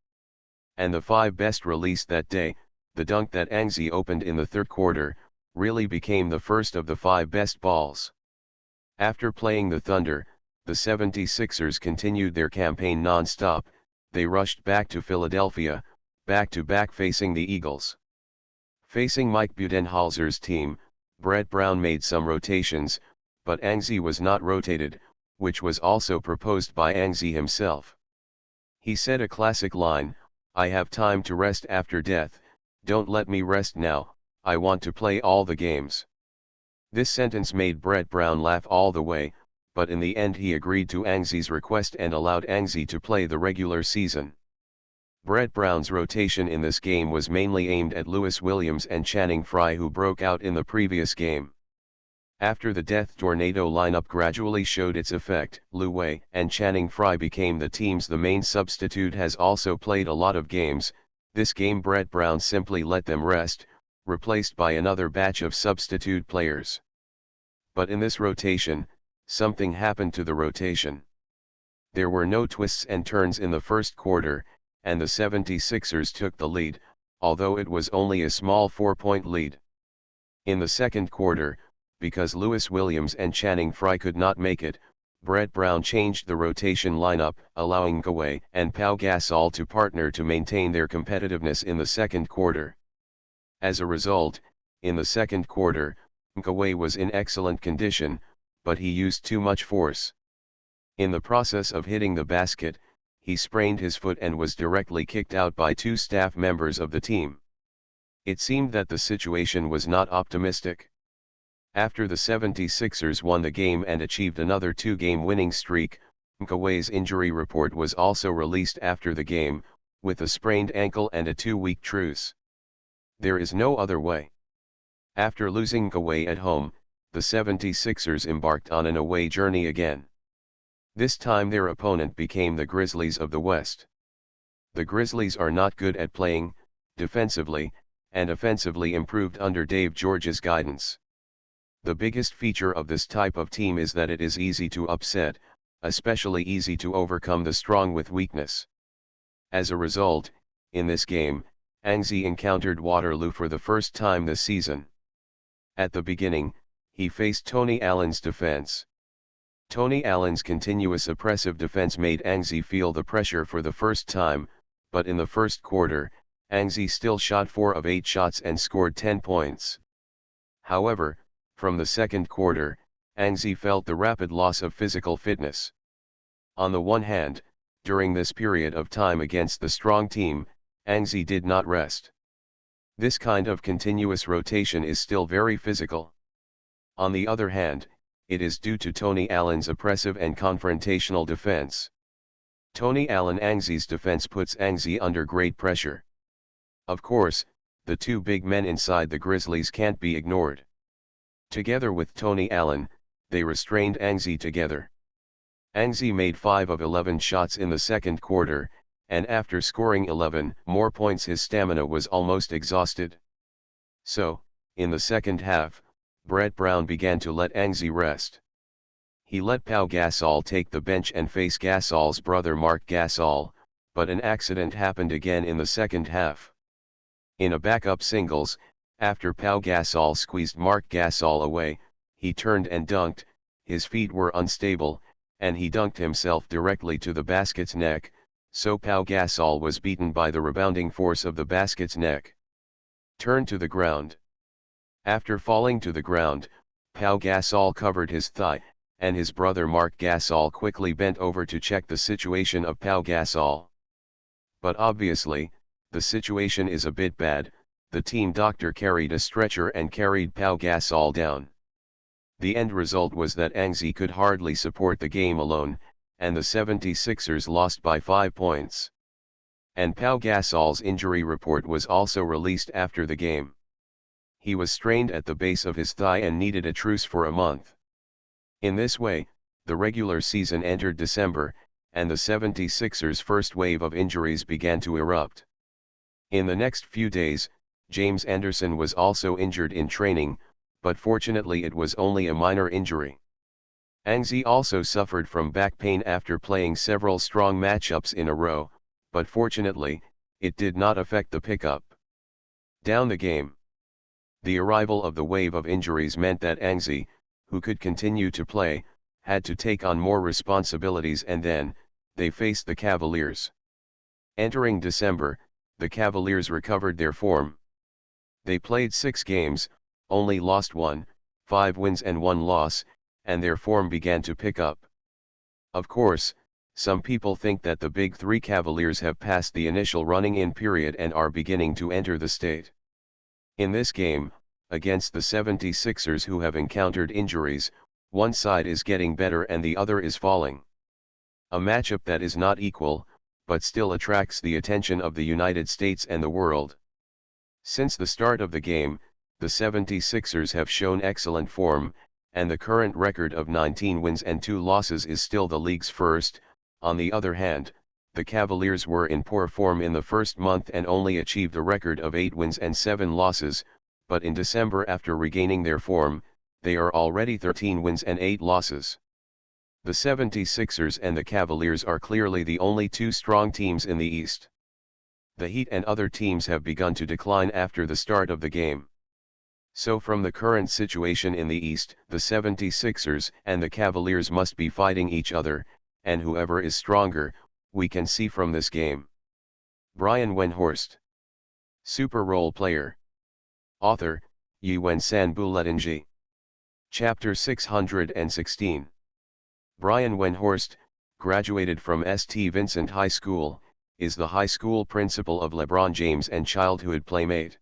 And the 5 best released that day, the dunk that Anxi opened in the third quarter, really became the first of the 5 best balls. After playing the Thunder, the 76ers continued their campaign non-stop. They rushed back to Philadelphia, back-to-back facing the Eagles. Facing Mike Budenholzer's team, Brett Brown made some rotations, but Anxi was not rotated, which was also proposed by Anxi himself. He said a classic line, "I have time to rest after death, don't let me rest now, I want to play all the games." This sentence made Brett Brown laugh all the way, but in the end he agreed to Anxi's request and allowed Anxi to play the regular season. Brett Brown's rotation in this game was mainly aimed at Lewis Williams and Channing Frye who broke out in the previous game. After the Death Tornado lineup gradually showed its effect, Lou and Channing Frye became the team's the main substitute has also played a lot of games. This game Brett Brown simply let them rest, replaced by another batch of substitute players. But in this rotation, something happened to the rotation. There were no twists and turns in the first quarter, and the 76ers took the lead, although it was only a small 4-point lead. In the second quarter, because Lewis Williams and Channing Frye could not make it, Brett Brown changed the rotation lineup, allowing Kawhi and Pau Gasol to partner to maintain their competitiveness in the second quarter. As a result, in the second quarter, Kawhi was in excellent condition, but he used too much force. In the process of hitting the basket, he sprained his foot and was directly kicked out by two staff members of the team. It seemed that the situation was not optimistic. After the 76ers won the game and achieved another two-game winning streak, Kawhi's injury report was also released after the game, with a sprained ankle and a 2-week truce. There is no other way. After losing Kawhi at home, the 76ers embarked on an away journey again. This time their opponent became the Grizzlies of the West. The Grizzlies are not good at playing, defensively, and offensively improved under Dave George's guidance. The biggest feature of this type of team is that it is easy to upset, especially easy to overcome the strong with weakness. As a result, in this game, Anzi encountered Waterloo for the first time this season. At the beginning, he faced Tony Allen's defense. Tony Allen's continuous oppressive defense made Anzi feel the pressure for the first time, but in the first quarter, Anzi still shot 4 of 8 shots and scored 10 points. However, from the second quarter, Anzi felt the rapid loss of physical fitness. On the one hand, during this period of time against the strong team, Anzi did not rest. This kind of continuous rotation is still very physical. On the other hand, it is due to Tony Allen's oppressive and confrontational defense. Tony Allen Anzi's defense puts Anzi under great pressure. Of course, the two big men inside the Grizzlies can't be ignored. Together with Tony Allen, they restrained Anzi together. Anzi made 5 of 11 shots in the second quarter, and after scoring 11 more points his stamina was almost exhausted. So, in the second half, Brett Brown began to let Anzi rest. He let Pau Gasol take the bench and face Gasol's brother Marc Gasol, but an accident happened again in the second half. In a backup singles, after Pau Gasol squeezed Marc Gasol away, he turned and dunked, his feet were unstable, and he dunked himself directly to the basket's neck, so Pau Gasol was beaten by the rebounding force of the basket's neck. Turned to the ground. After falling to the ground, Pau Gasol covered his thigh, and his brother Marc Gasol quickly bent over to check the situation of Pau Gasol. But obviously, the situation is a bit bad. The team doctor carried a stretcher and carried Pau Gasol down. The end result was that Anzi could hardly support the game alone, and the 76ers lost by 5 points. And Pau Gasol's injury report was also released after the game. He was strained at the base of his thigh and needed a truce for a month. In this way, the regular season entered December, and the 76ers' first wave of injuries began to erupt. In the next few days, James Anderson was also injured in training, but fortunately it was only a minor injury. Anzi also suffered from back pain after playing several strong matchups in a row, but fortunately, it did not affect the pickup. Down the game. The arrival of the wave of injuries meant that Anzi, who could continue to play, had to take on more responsibilities, and then, they faced the Cavaliers. Entering December, the Cavaliers recovered their form. They played 6 games, only lost 1, 5 wins and 1 loss, and their form began to pick up. Of course, some people think that the Big Three Cavaliers have passed the initial running-in period and are beginning to enter the state. In this game, against the 76ers who have encountered injuries, one side is getting better and the other is falling. A matchup that is not equal, but still attracts the attention of the United States and the world. Since the start of the game, the 76ers have shown excellent form, and the current record of 19 wins and 2 losses is still the league's first. On the other hand, the Cavaliers were in poor form in the first month and only achieved a record of 8 wins and 7 losses, but in December, after regaining their form, they are already 13 wins and 8 losses. The 76ers and the Cavaliers are clearly the only two strong teams in the East. The Heat and other teams have begun to decline after the start of the game. So from the current situation in the East, the 76ers and the Cavaliers must be fighting each other, and whoever is stronger, we can see from this game. Brian Wenhorst. Super Role Player. Author, Yuen San Buletinji. Chapter 616. Brian Wenhorst, graduated from St. Vincent High School, is the high school principal of LeBron James and childhood playmate.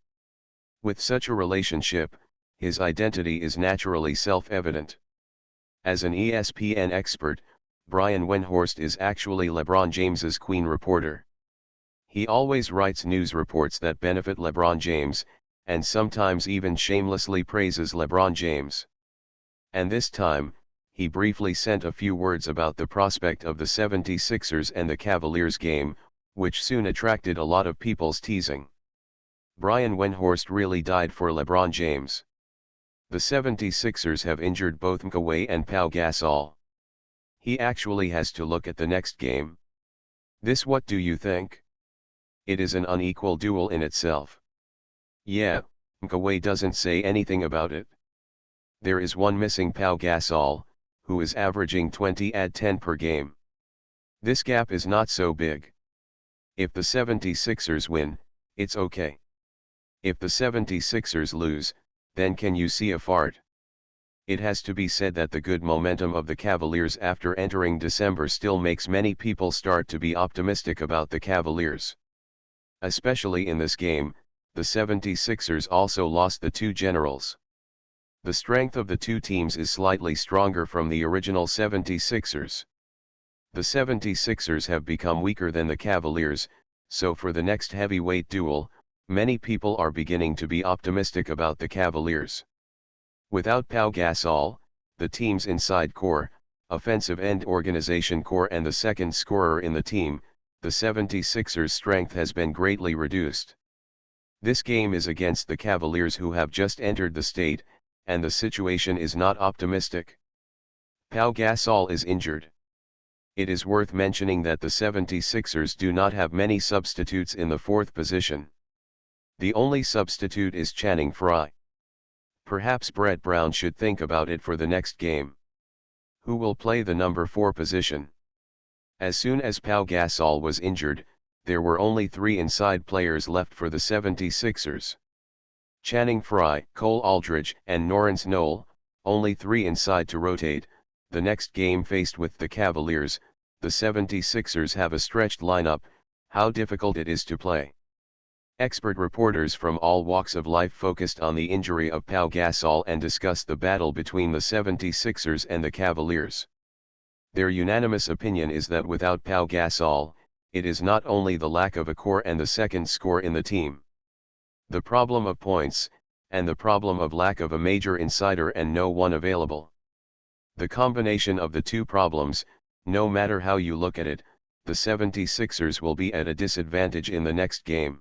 With such a relationship, his identity is naturally self-evident. As an ESPN expert, Brian Wenhorst is actually LeBron James's Queen reporter. He always writes news reports that benefit LeBron James, and sometimes even shamelessly praises LeBron James. And this time, he briefly sent a few words about the prospect of the 76ers and the Cavaliers game, which soon attracted a lot of people's teasing. Brian Wenhorst really died for LeBron James. The 76ers have injured both Kawhi and Pau Gasol. He actually has to look at the next game. What do you think? It is an unequal duel in itself. Yeah, Kawhi doesn't say anything about it. There is one missing Pau Gasol, who is averaging 20-10 per game. This gap is not so big. If the 76ers win, it's okay. If the 76ers lose, then can you see a fart? It has to be said that the good momentum of the Cavaliers after entering December still makes many people start to be optimistic about the Cavaliers. Especially in this game, the 76ers also lost the two generals. The strength of the two teams is slightly stronger from the original 76ers. The 76ers have become weaker than the Cavaliers, so for the next heavyweight duel, many people are beginning to be optimistic about the Cavaliers. Without Pau Gasol, the team's inside core, offensive end organization core and the second scorer in the team, the 76ers' strength has been greatly reduced. This game is against the Cavaliers, who have just entered the state, and the situation is not optimistic. Pau Gasol is injured. It is worth mentioning that the 76ers do not have many substitutes in the fourth position. The only substitute is Channing Frye. Perhaps Brett Brown should think about it for the next game. Who will play the number 4 position? As soon as Pau Gasol was injured, there were only 3 inside players left for the 76ers. Channing Frye, Cole Aldridge, and Norrance Noel, only 3 inside to rotate. The next game faced with the Cavaliers, the 76ers have a stretched lineup. How difficult it is to play. Expert reporters from all walks of life focused on the injury of Pau Gasol and discussed the battle between the 76ers and the Cavaliers. Their unanimous opinion is that without Pau Gasol, it is not only the lack of a core and the second score in the team. The problem of points, and the problem of lack of a major insider and no one available. The combination of the two problems, no matter how you look at it, the 76ers will be at a disadvantage in the next game.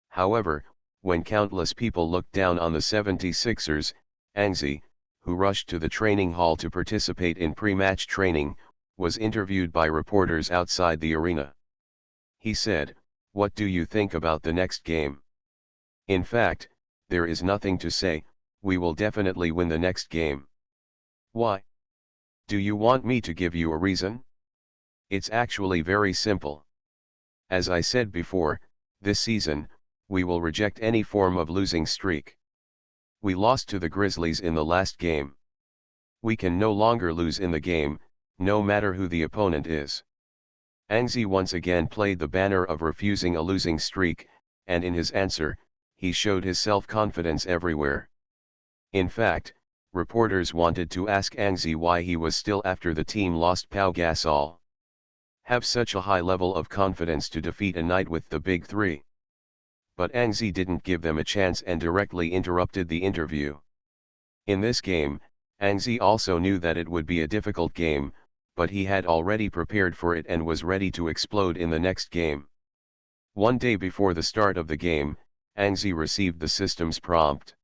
However, when countless people looked down on the 76ers, Anzi, who rushed to the training hall to participate in pre-match training, was interviewed by reporters outside the arena. He said, "What do you think about the next game?" "In fact, there is nothing to say, we will definitely win the next game." "Why? Do you want me to give you a reason?" "It's actually very simple. As I said before, this season, we will reject any form of losing streak. We lost to the Grizzlies in the last game. We can no longer lose in the game, no matter who the opponent is." Anzi once again played the banner of refusing a losing streak, and in his answer, he showed his self-confidence everywhere. In fact, reporters wanted to ask Anzi why he was still after the team lost Pau Gasol. Have such a high level of confidence to defeat a night with the Big Three. But Anzi didn't give them a chance and directly interrupted the interview. In this game, Anzi also knew that it would be a difficult game, but he had already prepared for it and was ready to explode in the next game. One day before the start of the game, Anzi received the system's prompt.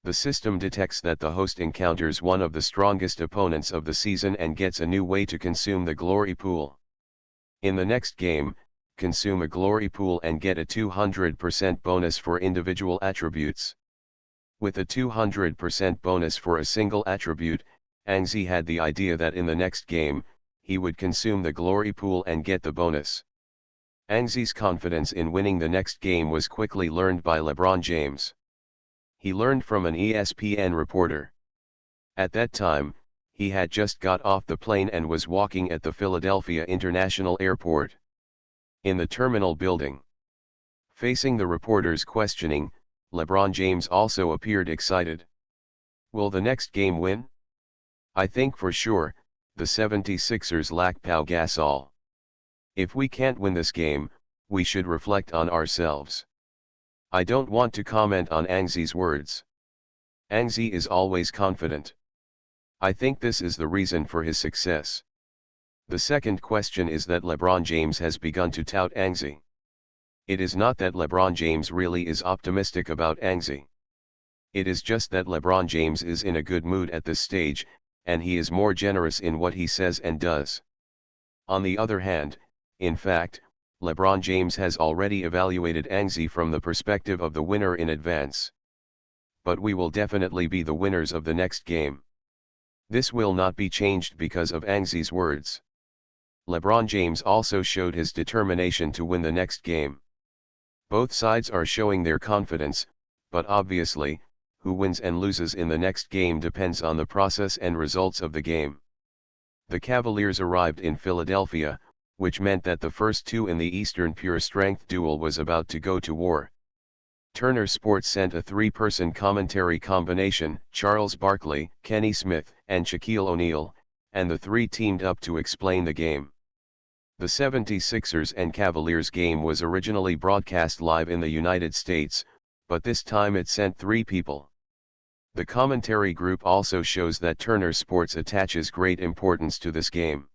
The system detects that the host encounters one of the strongest opponents of the season and gets a new way to consume the glory pool. In the next game, consume a glory pool and get a 200% bonus for individual attributes. With a 200% bonus for a single attribute, Angzi had the idea that in the next game, he would consume the glory pool and get the bonus. Angzi's confidence in winning the next game was quickly learned by LeBron James. He learned from an ESPN reporter. At that time, he had just got off the plane and was walking at the Philadelphia International Airport. In the terminal building, facing the reporter's questioning, LeBron James also appeared excited. Will the next game win? I think for sure, the 76ers lack Pau Gasol. If we can't win this game, we should reflect on ourselves. I don't want to comment on Angzi's words. Angzi is always confident. I think this is the reason for his success. The second question is that LeBron James has begun to tout Angzi. It is not that LeBron James really is optimistic about Angzi. It is just that LeBron James is in a good mood at this stage, and he is more generous in what he says and does. On the other hand, in fact, LeBron James has already evaluated Angzi from the perspective of the winner in advance. But we will definitely be the winners of the next game. This will not be changed because of Angzi's words. LeBron James also showed his determination to win the next game. Both sides are showing their confidence, but obviously, who wins and loses in the next game depends on the process and results of the game. The Cavaliers arrived in Philadelphia, which meant that the first two in the Eastern Pure Strength duel was about to go to war. Turner Sports sent a three-person commentary combination, Charles Barkley, Kenny Smith, and Shaquille O'Neal, and the three teamed up to explain the game. The 76ers and Cavaliers game was originally broadcast live in the United States, but this time it sent three people. The commentary group also shows that Turner Sports attaches great importance to this game.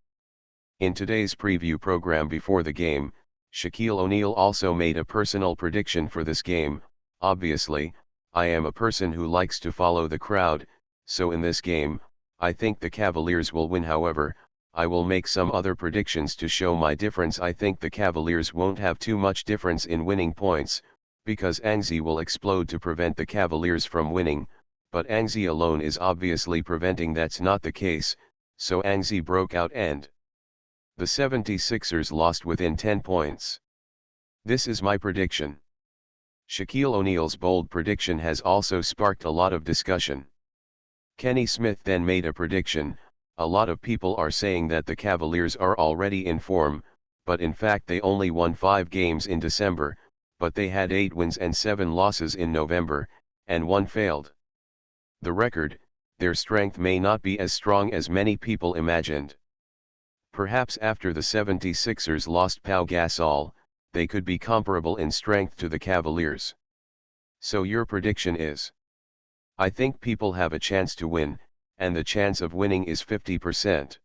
In today's preview program before the game, Shaquille O'Neal also made a personal prediction for this game. Obviously, I am a person who likes to follow the crowd, so in this game, I think the Cavaliers will win. However, I will make some other predictions to show my difference. I think the Cavaliers won't have too much difference in winning points, because Angzi will explode to prevent the Cavaliers from winning, but Angzi alone is obviously preventing. That's not the case, so Angzi broke out and the 76ers lost within 10 points. This is my prediction. Shaquille O'Neal's bold prediction has also sparked a lot of discussion. Kenny Smith then made a prediction. A lot of people are saying that the Cavaliers are already in form, but in fact they only won 5 games in December, but they had 8 wins and 7 losses in November, and 1 failed. The record, their strength may not be as strong as many people imagined. Perhaps after the 76ers lost Pau Gasol, they could be comparable in strength to the Cavaliers. So your prediction is? I think people have a chance to win, and the chance of winning is 50%.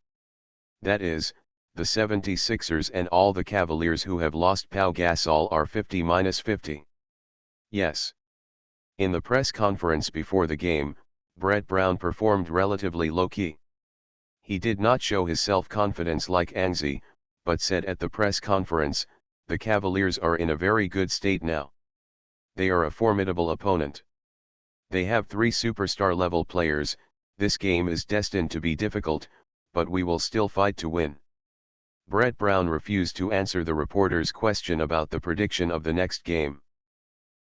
That is, the 76ers and all the Cavaliers who have lost Pau Gasol are 50-50. Yes. In the press conference before the game, Brett Brown performed relatively low-key. He did not show his self-confidence like Angzi, but said at the press conference, the Cavaliers are in a very good state now. They are a formidable opponent. They have 3 superstar-level players. This game is destined to be difficult, but we will still fight to win. Brett Brown refused to answer the reporter's question about the prediction of the next game.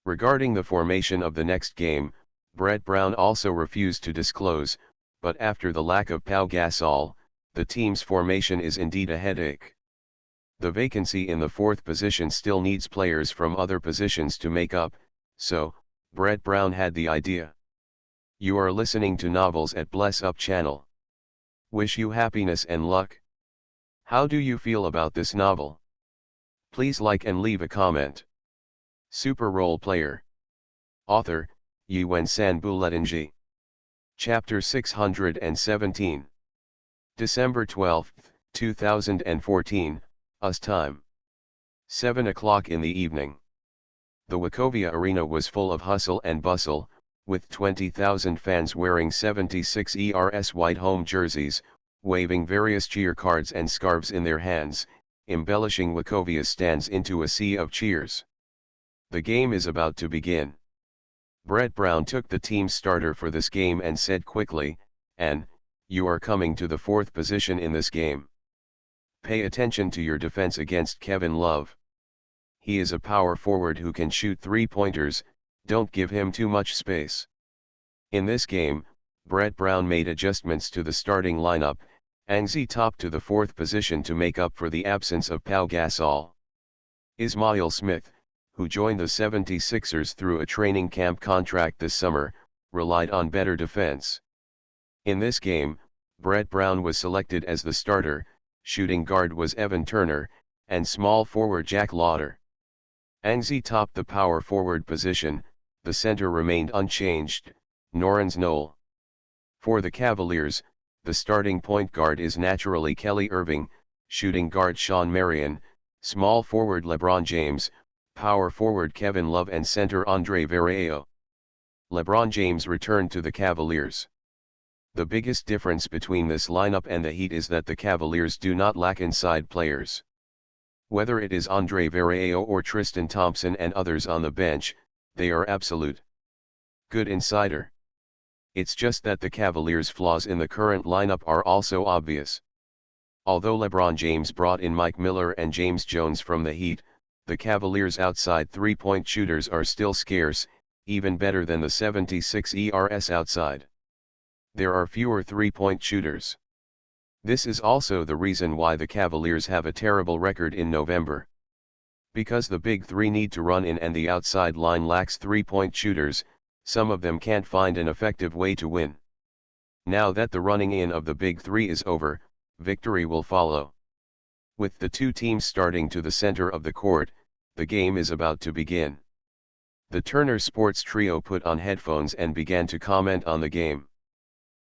Regarding the formation of the next game, Brett Brown also refused to disclose, but after the lack of Pau Gasol, the team's formation is indeed a headache. The vacancy in the 4th position still needs players from other positions to make up, so, Brett Brown had the idea. You are listening to Novels at Bless Up channel. Wish you happiness and luck. How do you feel about this novel? Please like and leave a comment. Super Role Player. Author, Yuen Sanbuletnji. Chapter 617. December 12, 2014, US time. 7 o'clock in the evening. The Wachovia Arena was full of hustle and bustle, with 20,000 fans wearing 76 ERS white home jerseys, waving various cheer cards and scarves in their hands, embellishing Wackovia's stands into a sea of cheers. The game is about to begin. Brett Brown took the team's starter for this game and said quickly, "And, you are coming to the fourth position in this game. Pay attention to your defense against Kevin Love. He is a power forward who can shoot three-pointers, don't give him too much space." In this game, Brett Brown made adjustments to the starting lineup, Anzi topped to the fourth position to make up for the absence of Pau Gasol. Ismail Smith, who joined the 76ers through a training camp contract this summer, relied on better defense. In this game, Brett Brown was selected as the starter, shooting guard was Evan Turner, and small forward Jack Lauder. Anzi topped the power forward position, the center remained unchanged, Norrens Noel. For the Cavaliers, the starting point guard is naturally Kelly Irving, shooting guard Sean Marion, small forward LeBron James, power forward Kevin Love and center Andre Varejao. LeBron James returned to the Cavaliers. The biggest difference between this lineup and the Heat is that the Cavaliers do not lack inside players. Whether it is Andre Varejao or Tristan Thompson and others on the bench, they are absolute good insider. It's just that the Cavaliers' flaws in the current lineup are also obvious. Although LeBron James brought in Mike Miller and James Jones from the Heat, the Cavaliers' outside three-point shooters are still scarce, even better than the 76 ERS outside. There are fewer three-point shooters. This is also the reason why the Cavaliers have a terrible record in November. Because the big three need to run in and the outside line lacks three-point shooters, some of them can't find an effective way to win. Now that the running in of the big three is over, victory will follow. With the two teams starting to the center of the court, the game is about to begin. The Turner Sports trio put on headphones and began to comment on the game.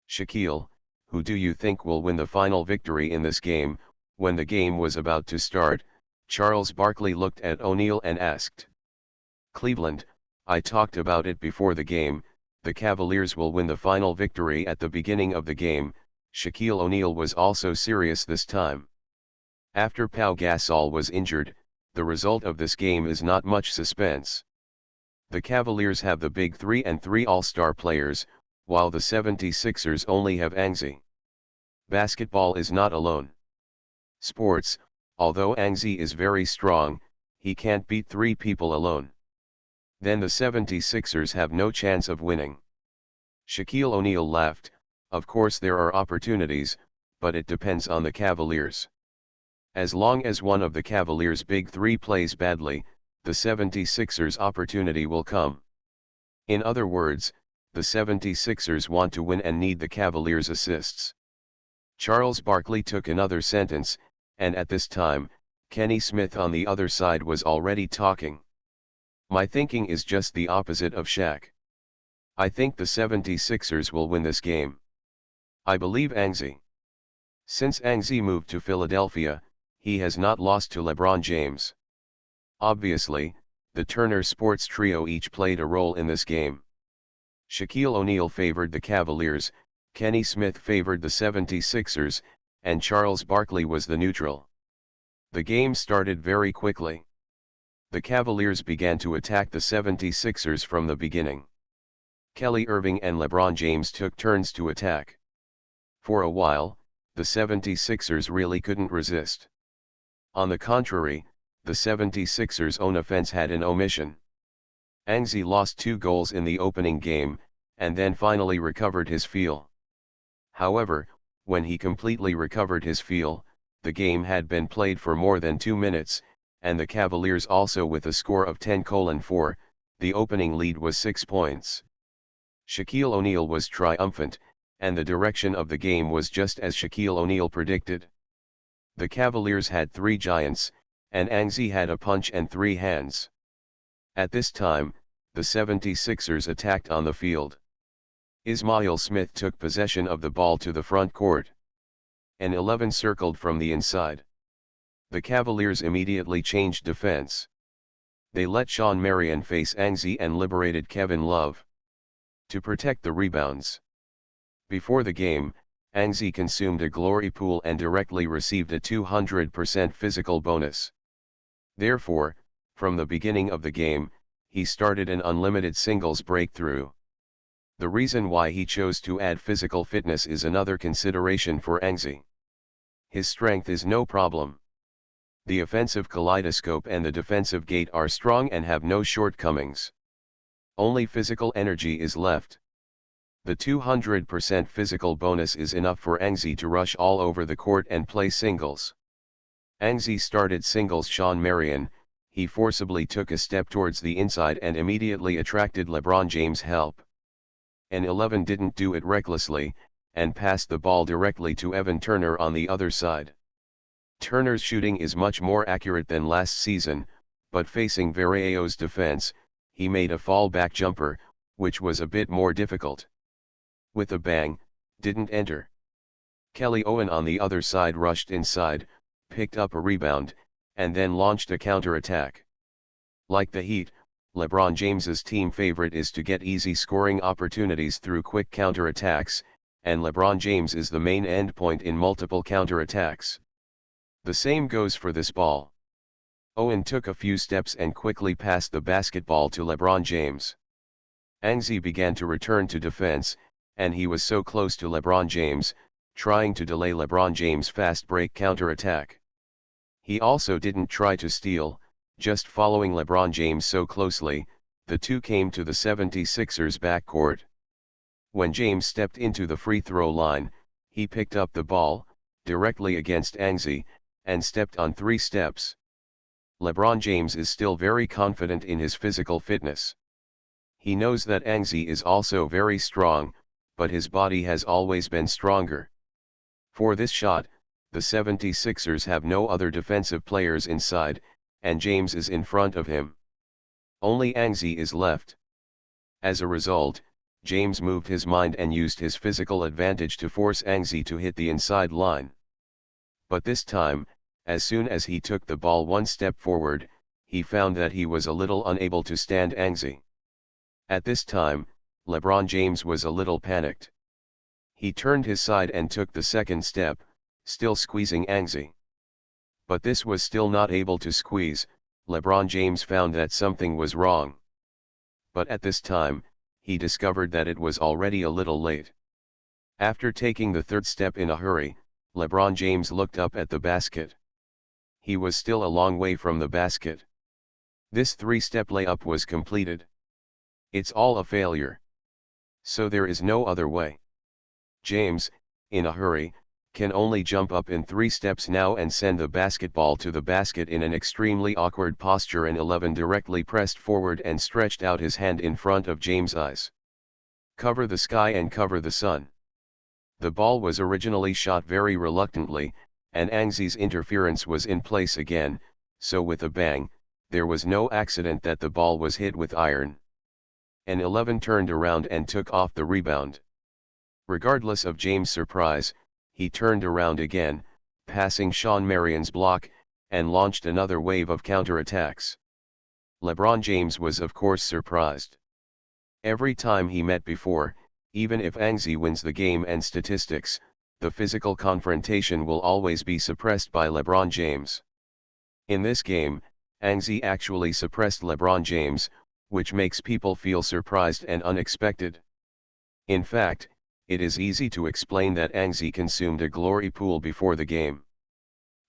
"Shaquille, who do you think will win the final victory in this game?" When the game was about to start, Charles Barkley looked at O'Neal and asked. "Cleveland, I talked about it before the game, the Cavaliers will win the final victory at the beginning of the game." Shaquille O'Neal was also serious this time. After Pau Gasol was injured, the result of this game is not much suspense. The Cavaliers have the big three and three all-star players, while the 76ers only have Anzi. Basketball is not alone. Sports, although Anzi is very strong, he can't beat three people alone. Then the 76ers have no chance of winning. Shaquille O'Neal laughed. "Of course there are opportunities, but it depends on the Cavaliers. As long as one of the Cavaliers' big three plays badly, the 76ers' opportunity will come." In other words, the 76ers want to win and need the Cavaliers' assists. Charles Barkley took another sentence, and at this time, Kenny Smith on the other side was already talking. "My thinking is just the opposite of Shaq. I think the 76ers will win this game. I believe Anzi. Since Anzi moved to Philadelphia, he has not lost to LeBron James." Obviously, the Turner Sports trio each played a role in this game. Shaquille O'Neal favored the Cavaliers, Kenny Smith favored the 76ers, and Charles Barkley was the neutral. The game started very quickly. The Cavaliers began to attack the 76ers from the beginning. Kelly Irving and LeBron James took turns to attack. For a while, the 76ers really couldn't resist. On the contrary, the 76ers' own offense had an omission. Anzi lost 2 goals in the opening game, and then finally recovered his feel. However, when he completely recovered his feel, the game had been played for more than 2 minutes, and the Cavaliers also with a score of 10-4, the opening lead was 6 points. Shaquille O'Neal was triumphant, and the direction of the game was just as Shaquille O'Neal predicted. The Cavaliers had 3 giants, and Anzi had a punch and 3 hands. At this time, the 76ers attacked on the field. Ismail Smith took possession of the ball to the front court. An 11 circled from the inside. The Cavaliers immediately changed defense. They let Sean Marion face Anzi and liberated Kevin Love. To protect the rebounds. Before the game, Angzi consumed a glory pool and directly received a 200% physical bonus. Therefore, from the beginning of the game, he started an unlimited singles breakthrough. The reason why he chose to add physical fitness is another consideration for Angzi. His strength is no problem. The offensive kaleidoscope and the defensive gate are strong and have no shortcomings. Only physical energy is left. The 200% physical bonus is enough for Angzi to rush all over the court and play singles. Angzi started singles Sean Marion. He forcibly took a step towards the inside and immediately attracted LeBron James' help. An 11 didn't do it recklessly, and passed the ball directly to Evan Turner on the other side. Turner's shooting is much more accurate than last season, but facing Varejão's defense, he made a fallback jumper, which was a bit more difficult. With a bang, didn't enter. Kelly Owen on the other side rushed inside, picked up a rebound, and then launched a counter-attack. Like the Heat, LeBron James's team favorite is to get easy scoring opportunities through quick counter-attacks, and LeBron James is the main endpoint in multiple counter-attacks. The same goes for this ball. Owen took a few steps and quickly passed the basketball to LeBron James. Angzi began to return to defense, and he was so close to LeBron James, trying to delay LeBron James' fast break counter-attack. He also didn't try to steal, just following LeBron James so closely, the two came to the 76ers backcourt. When James stepped into the free throw line, he picked up the ball, directly against Angzi, and stepped on 3 steps. LeBron James is still very confident in his physical fitness. He knows that Angzi is also very strong, but his body has always been stronger. For this shot, the 76ers have no other defensive players inside, and James is in front of him. Only Angzi is left. As a result, James moved his mind and used his physical advantage to force Angzi to hit the inside line. But this time, as soon as he took the ball one step forward, he found that he was a little unable to stand Angzi. At this time, LeBron James was a little panicked. He turned his side and took the second step, still squeezing Angzi. But this was still not able to squeeze. LeBron James found that something was wrong. But at this time, he discovered that it was already a little late. After taking the third step in a hurry, LeBron James looked up at the basket. He was still a long way from the basket. This 3-step layup was completed. It's all a failure. So there is no other way. James, in a hurry, can only jump up in 3 steps now and send the basketball to the basket in an extremely awkward posture, and 11 directly pressed forward and stretched out his hand in front of James' eyes. Cover the sky and cover the sun. The ball was originally shot very reluctantly, and Angzi's interference was in place again, so with a bang, there was no accident that the ball was hit with iron. And 11 turned around and took off the rebound. Regardless of James' surprise, he turned around again, passing Sean Marion's block, and launched another wave of counterattacks. LeBron James was of course surprised. Every time he met before, even if Angzi wins the game and statistics, the physical confrontation will always be suppressed by LeBron James. In this game, Angzi actually suppressed LeBron James, which makes people feel surprised and unexpected. In fact, it is easy to explain that Angzi consumed a glory pool before the game.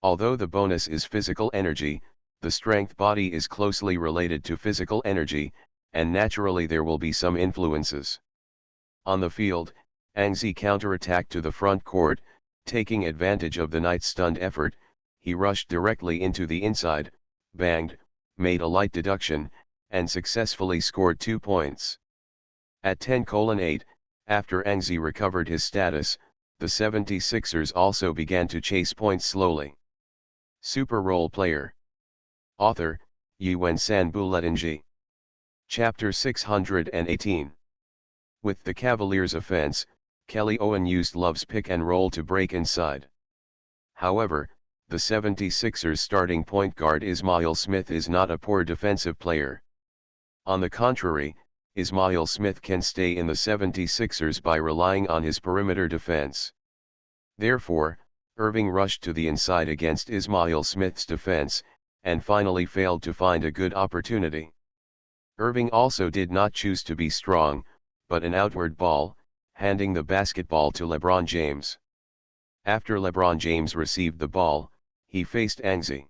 Although the bonus is physical energy, the strength body is closely related to physical energy, and naturally there will be some influences. On the field, Angzi counterattacked to the front court, taking advantage of the Knights' stunned effort. He rushed directly into the inside, banged, made a light deduction, and successfully scored 2 points. At 10:8, after Angzi recovered his status, the 76ers also began to chase points slowly. Super Role Player. Author, Yuen San Buletinji. Chapter 618. With the Cavaliers' offense, Kelly Owen used Love's pick and roll to break inside. However, the 76ers starting point guard Ismail Smith is not a poor defensive player. On the contrary, Ismail Smith can stay in the 76ers by relying on his perimeter defense. Therefore, Irving rushed to the inside against Ismail Smith's defense, and finally failed to find a good opportunity. Irving also did not choose to be strong, but an outward ball, handing the basketball to LeBron James. After LeBron James received the ball, he faced Anzi.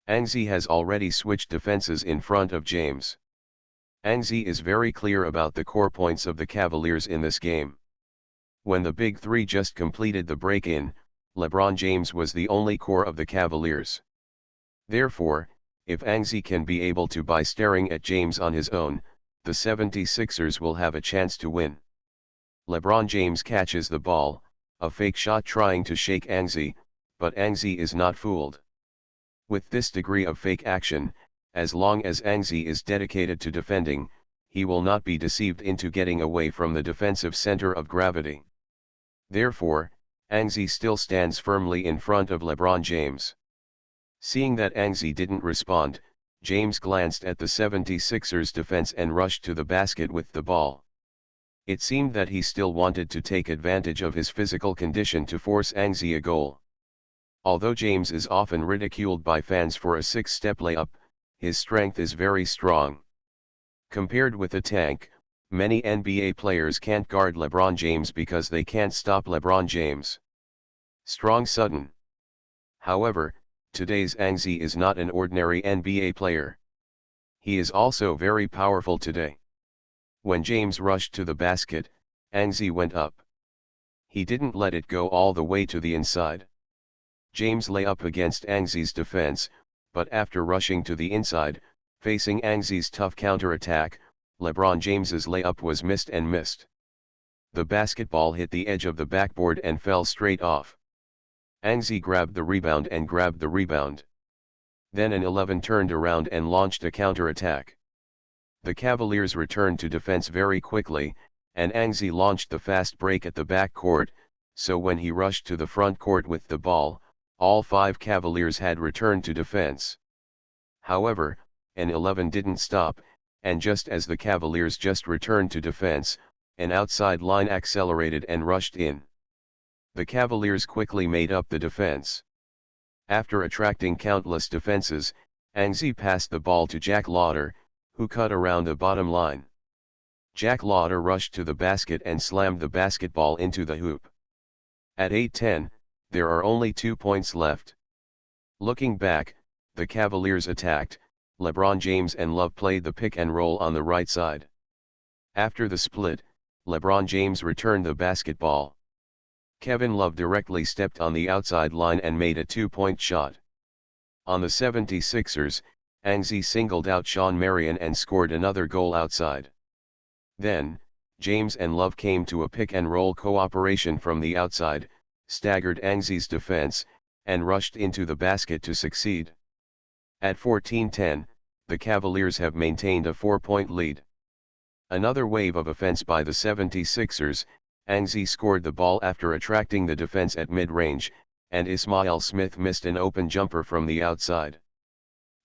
Anzi has already switched defenses in front of James. Anzi is very clear about the core points of the Cavaliers in this game. When the Big Three just completed the break-in, LeBron James was the only core of the Cavaliers. Therefore, if Anzi can be able to by staring at James on his own, the 76ers will have a chance to win. LeBron James catches the ball, a fake shot trying to shake Anzi, but Anzi is not fooled. With this degree of fake action, as long as Anzi is dedicated to defending, he will not be deceived into getting away from the defensive center of gravity. Therefore, Anzi still stands firmly in front of LeBron James. Seeing that Anzi didn't respond, James glanced at the 76ers defense and rushed to the basket with the ball. It seemed that he still wanted to take advantage of his physical condition to force Anzi a goal. Although James is often ridiculed by fans for a six-step layup, his strength is very strong. Compared with a tank, many NBA players can't guard LeBron James because they can't stop LeBron James. Strong sudden. However, today's Anzi is not an ordinary NBA player. He is also very powerful today. When James rushed to the basket, Anzi went up. He didn't let it go all the way to the inside. James lay up against Anzi's defense, but after rushing to the inside, facing Anzi's tough counterattack, LeBron James's layup was missed and missed. The basketball hit the edge of the backboard and fell straight off. Anzi grabbed the rebound and grabbed the rebound. Then an 11 turned around and launched a counterattack. The Cavaliers returned to defense very quickly, and Anzi launched the fast break at the backcourt, so when he rushed to the front court with the ball, all 5 Cavaliers had returned to defense. However, an 11 didn't stop, and just as the Cavaliers just returned to defense, an outside line accelerated and rushed in. The Cavaliers quickly made up the defense. After attracting countless defenses, Anzi passed the ball to Jack Lauder, who cut around the bottom line. Jack Lauder rushed to the basket and slammed the basketball into the hoop. At 8:10, there are only 2 points left. Looking back, the Cavaliers attacked. LeBron James and Love played the pick and roll on the right side. After the split, LeBron James returned the basketball. Kevin Love directly stepped on the outside line and made a 2-point shot. On the 76ers, Anzi singled out Shawn Marion and scored another goal outside. Then, James and Love came to a pick and roll cooperation from the outside, staggered Anzi's defense, and rushed into the basket to succeed. At 14:10, the Cavaliers have maintained a 4-point lead. Another wave of offense by the 76ers, Anzi scored the ball after attracting the defense at mid-range, and Ismail Smith missed an open jumper from the outside.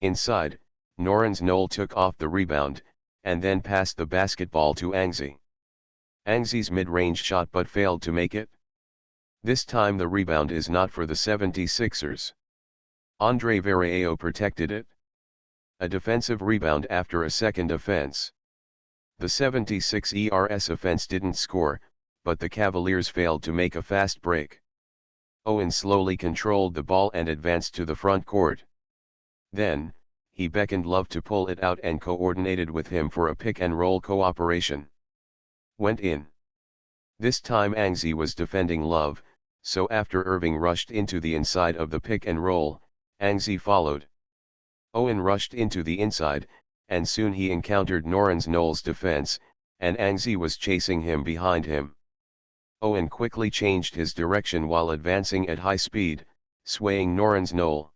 Inside, Norrens Knoll took off the rebound, and then passed the basketball to Anzi. Anzi's mid-range shot but failed to make it. This time the rebound is not for the 76ers. Andre Varejao protected it. A defensive rebound after a second offense. The 76ers offense didn't score, but the Cavaliers failed to make a fast break. Owen slowly controlled the ball and advanced to the front court. Then, he beckoned Love to pull it out and coordinated with him for a pick and roll cooperation. Went in. This time Anzi was defending Love, so after Irving rushed into the inside of the pick and roll, Anzi followed. Owen rushed into the inside, and soon he encountered Norrens Knoll's defense, and Anzi was chasing him behind him. Owen quickly changed his direction while advancing at high speed, swaying Norrens Knoll.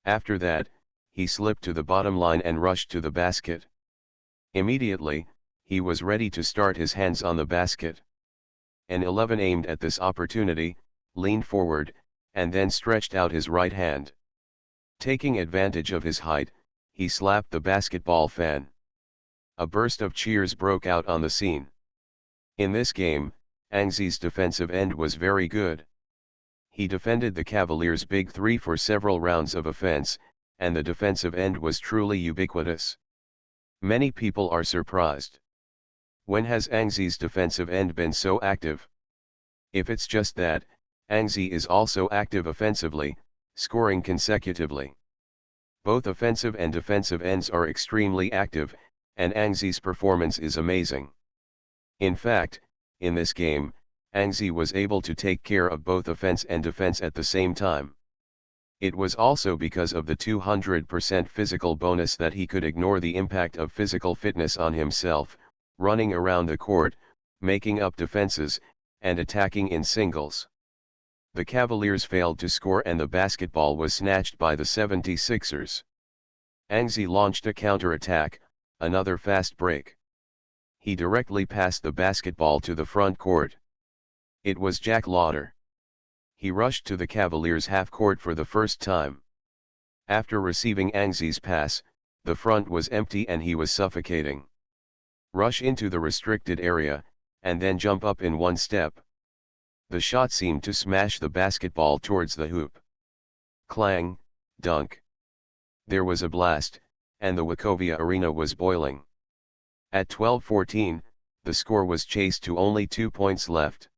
After that, he slipped to the bottom line and rushed to the basket. Immediately, he was ready to start his hands on the basket. An 11 aimed at this opportunity, leaned forward, and then stretched out his right hand. Taking advantage of his height, he slapped the basketball fan. A burst of cheers broke out on the scene. In this game, Angzi's defensive end was very good. He defended the Cavaliers' big three for several rounds of offense, and the defensive end was truly ubiquitous. Many people are surprised. When has Angzi's defensive end been so active? If it's just that, Angzi is also active offensively, scoring consecutively. Both offensive and defensive ends are extremely active, and Angzi's performance is amazing. In fact, in this game, Angzi was able to take care of both offense and defense at the same time. It was also because of the 200% physical bonus that he could ignore the impact of physical fitness on himself, running around the court, making up defenses, and attacking in singles. The Cavaliers failed to score and the basketball was snatched by the 76ers. Angzi launched a counter-attack, another fast break. He directly passed the basketball to the front court. It was Jack Lauder. He rushed to the Cavaliers' half-court for the first time. After receiving Angzi's pass, the front was empty and he was suffocating. Rush into the restricted area, and then jump up in one step. The shot seemed to smash the basketball towards the hoop. Clang, dunk. There was a blast, and the Wachovia arena was boiling. At 12:14, the score was chased to only 2 points left.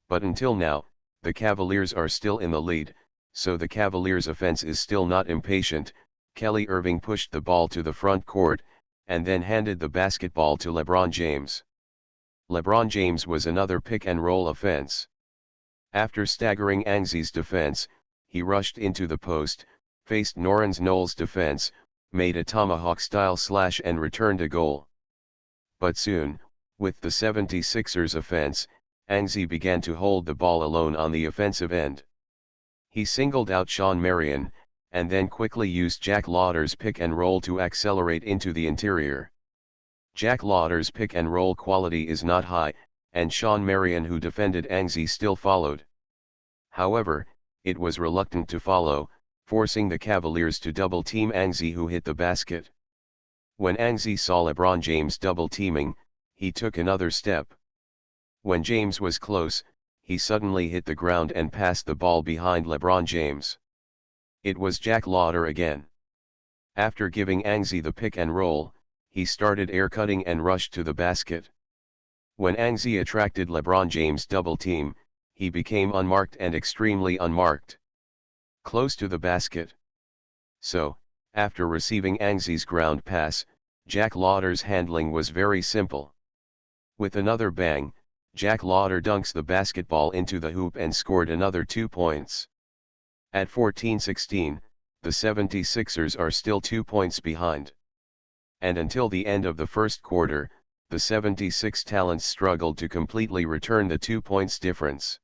But until now, the Cavaliers are still in the lead, so the Cavaliers' offense is still not impatient. Kelly Irving pushed the ball to the front court, and then handed the basketball to LeBron James. LeBron James was another pick-and-roll offense. After staggering Angzi's defense, he rushed into the post, faced Norrens Knowles' defense, made a tomahawk-style slash and returned a goal. But soon, with the 76ers offense, Angzi began to hold the ball alone on the offensive end. He singled out Shawn Marion, and then quickly used Jack Lauder's pick-and-roll to accelerate into the interior. Jack Lauder's pick-and-roll quality is not high, and Shawn Marion, who defended Angzi, still followed. However, it was reluctant to follow, forcing the Cavaliers to double-team Angzi, who hit the basket. When Angzi saw LeBron James double-teaming, he took another step. When James was close, he suddenly hit the ground and passed the ball behind LeBron James. It was Jack Lauder again. After giving Angzi the pick-and-roll, he started air-cutting and rushed to the basket. When Angzi attracted LeBron James' double-team, he became unmarked and extremely unmarked. Close to the basket. So, after receiving Angzi's ground pass, Jack Lauder's handling was very simple. With another bang, Jack Lauder dunks the basketball into the hoop and scored another 2 points. At 14-16, the 76ers are still 2 points behind. And until the end of the first quarter, the 76 Talents struggled to completely return the 2 points difference.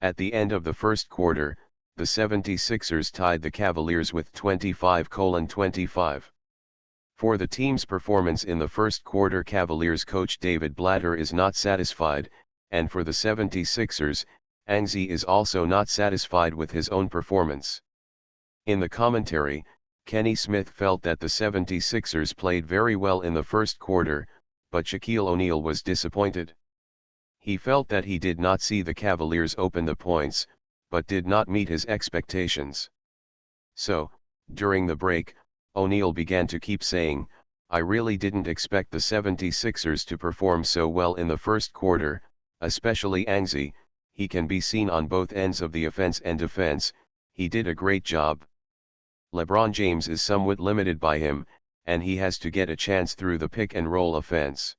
At the end of the first quarter, the 76ers tied the Cavaliers with 25-25. For the team's performance in the first quarter, Cavaliers coach David Blatter is not satisfied, and for the 76ers, Angzi is also not satisfied with his own performance. In the commentary, Kenny Smith felt that the 76ers played very well in the first quarter, but Shaquille O'Neal was disappointed. He felt that he did not see the Cavaliers open the points, but did not meet his expectations. So, during the break, O'Neal began to keep saying, "I really didn't expect the 76ers to perform so well in the first quarter, especially Angzi. He can be seen on both ends of the offense and defense, he did a great job. LeBron James is somewhat limited by him, and he has to get a chance through the pick-and-roll offense.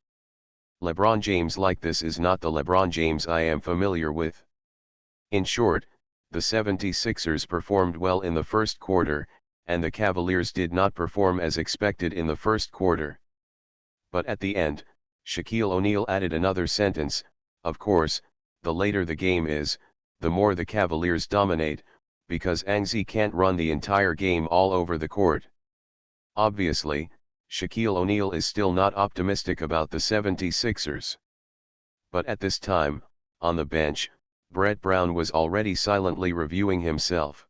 LeBron James like this is not the LeBron James I am familiar with." In short, the 76ers performed well in the first quarter, and the Cavaliers did not perform as expected in the first quarter. But at the end, Shaquille O'Neal added another sentence, "Of course, the later the game is, the more the Cavaliers dominate, because Angzi can't run the entire game all over the court." Obviously, Shaquille O'Neal is still not optimistic about the 76ers. But at this time, on the bench, Brett Brown was already silently reviewing himself.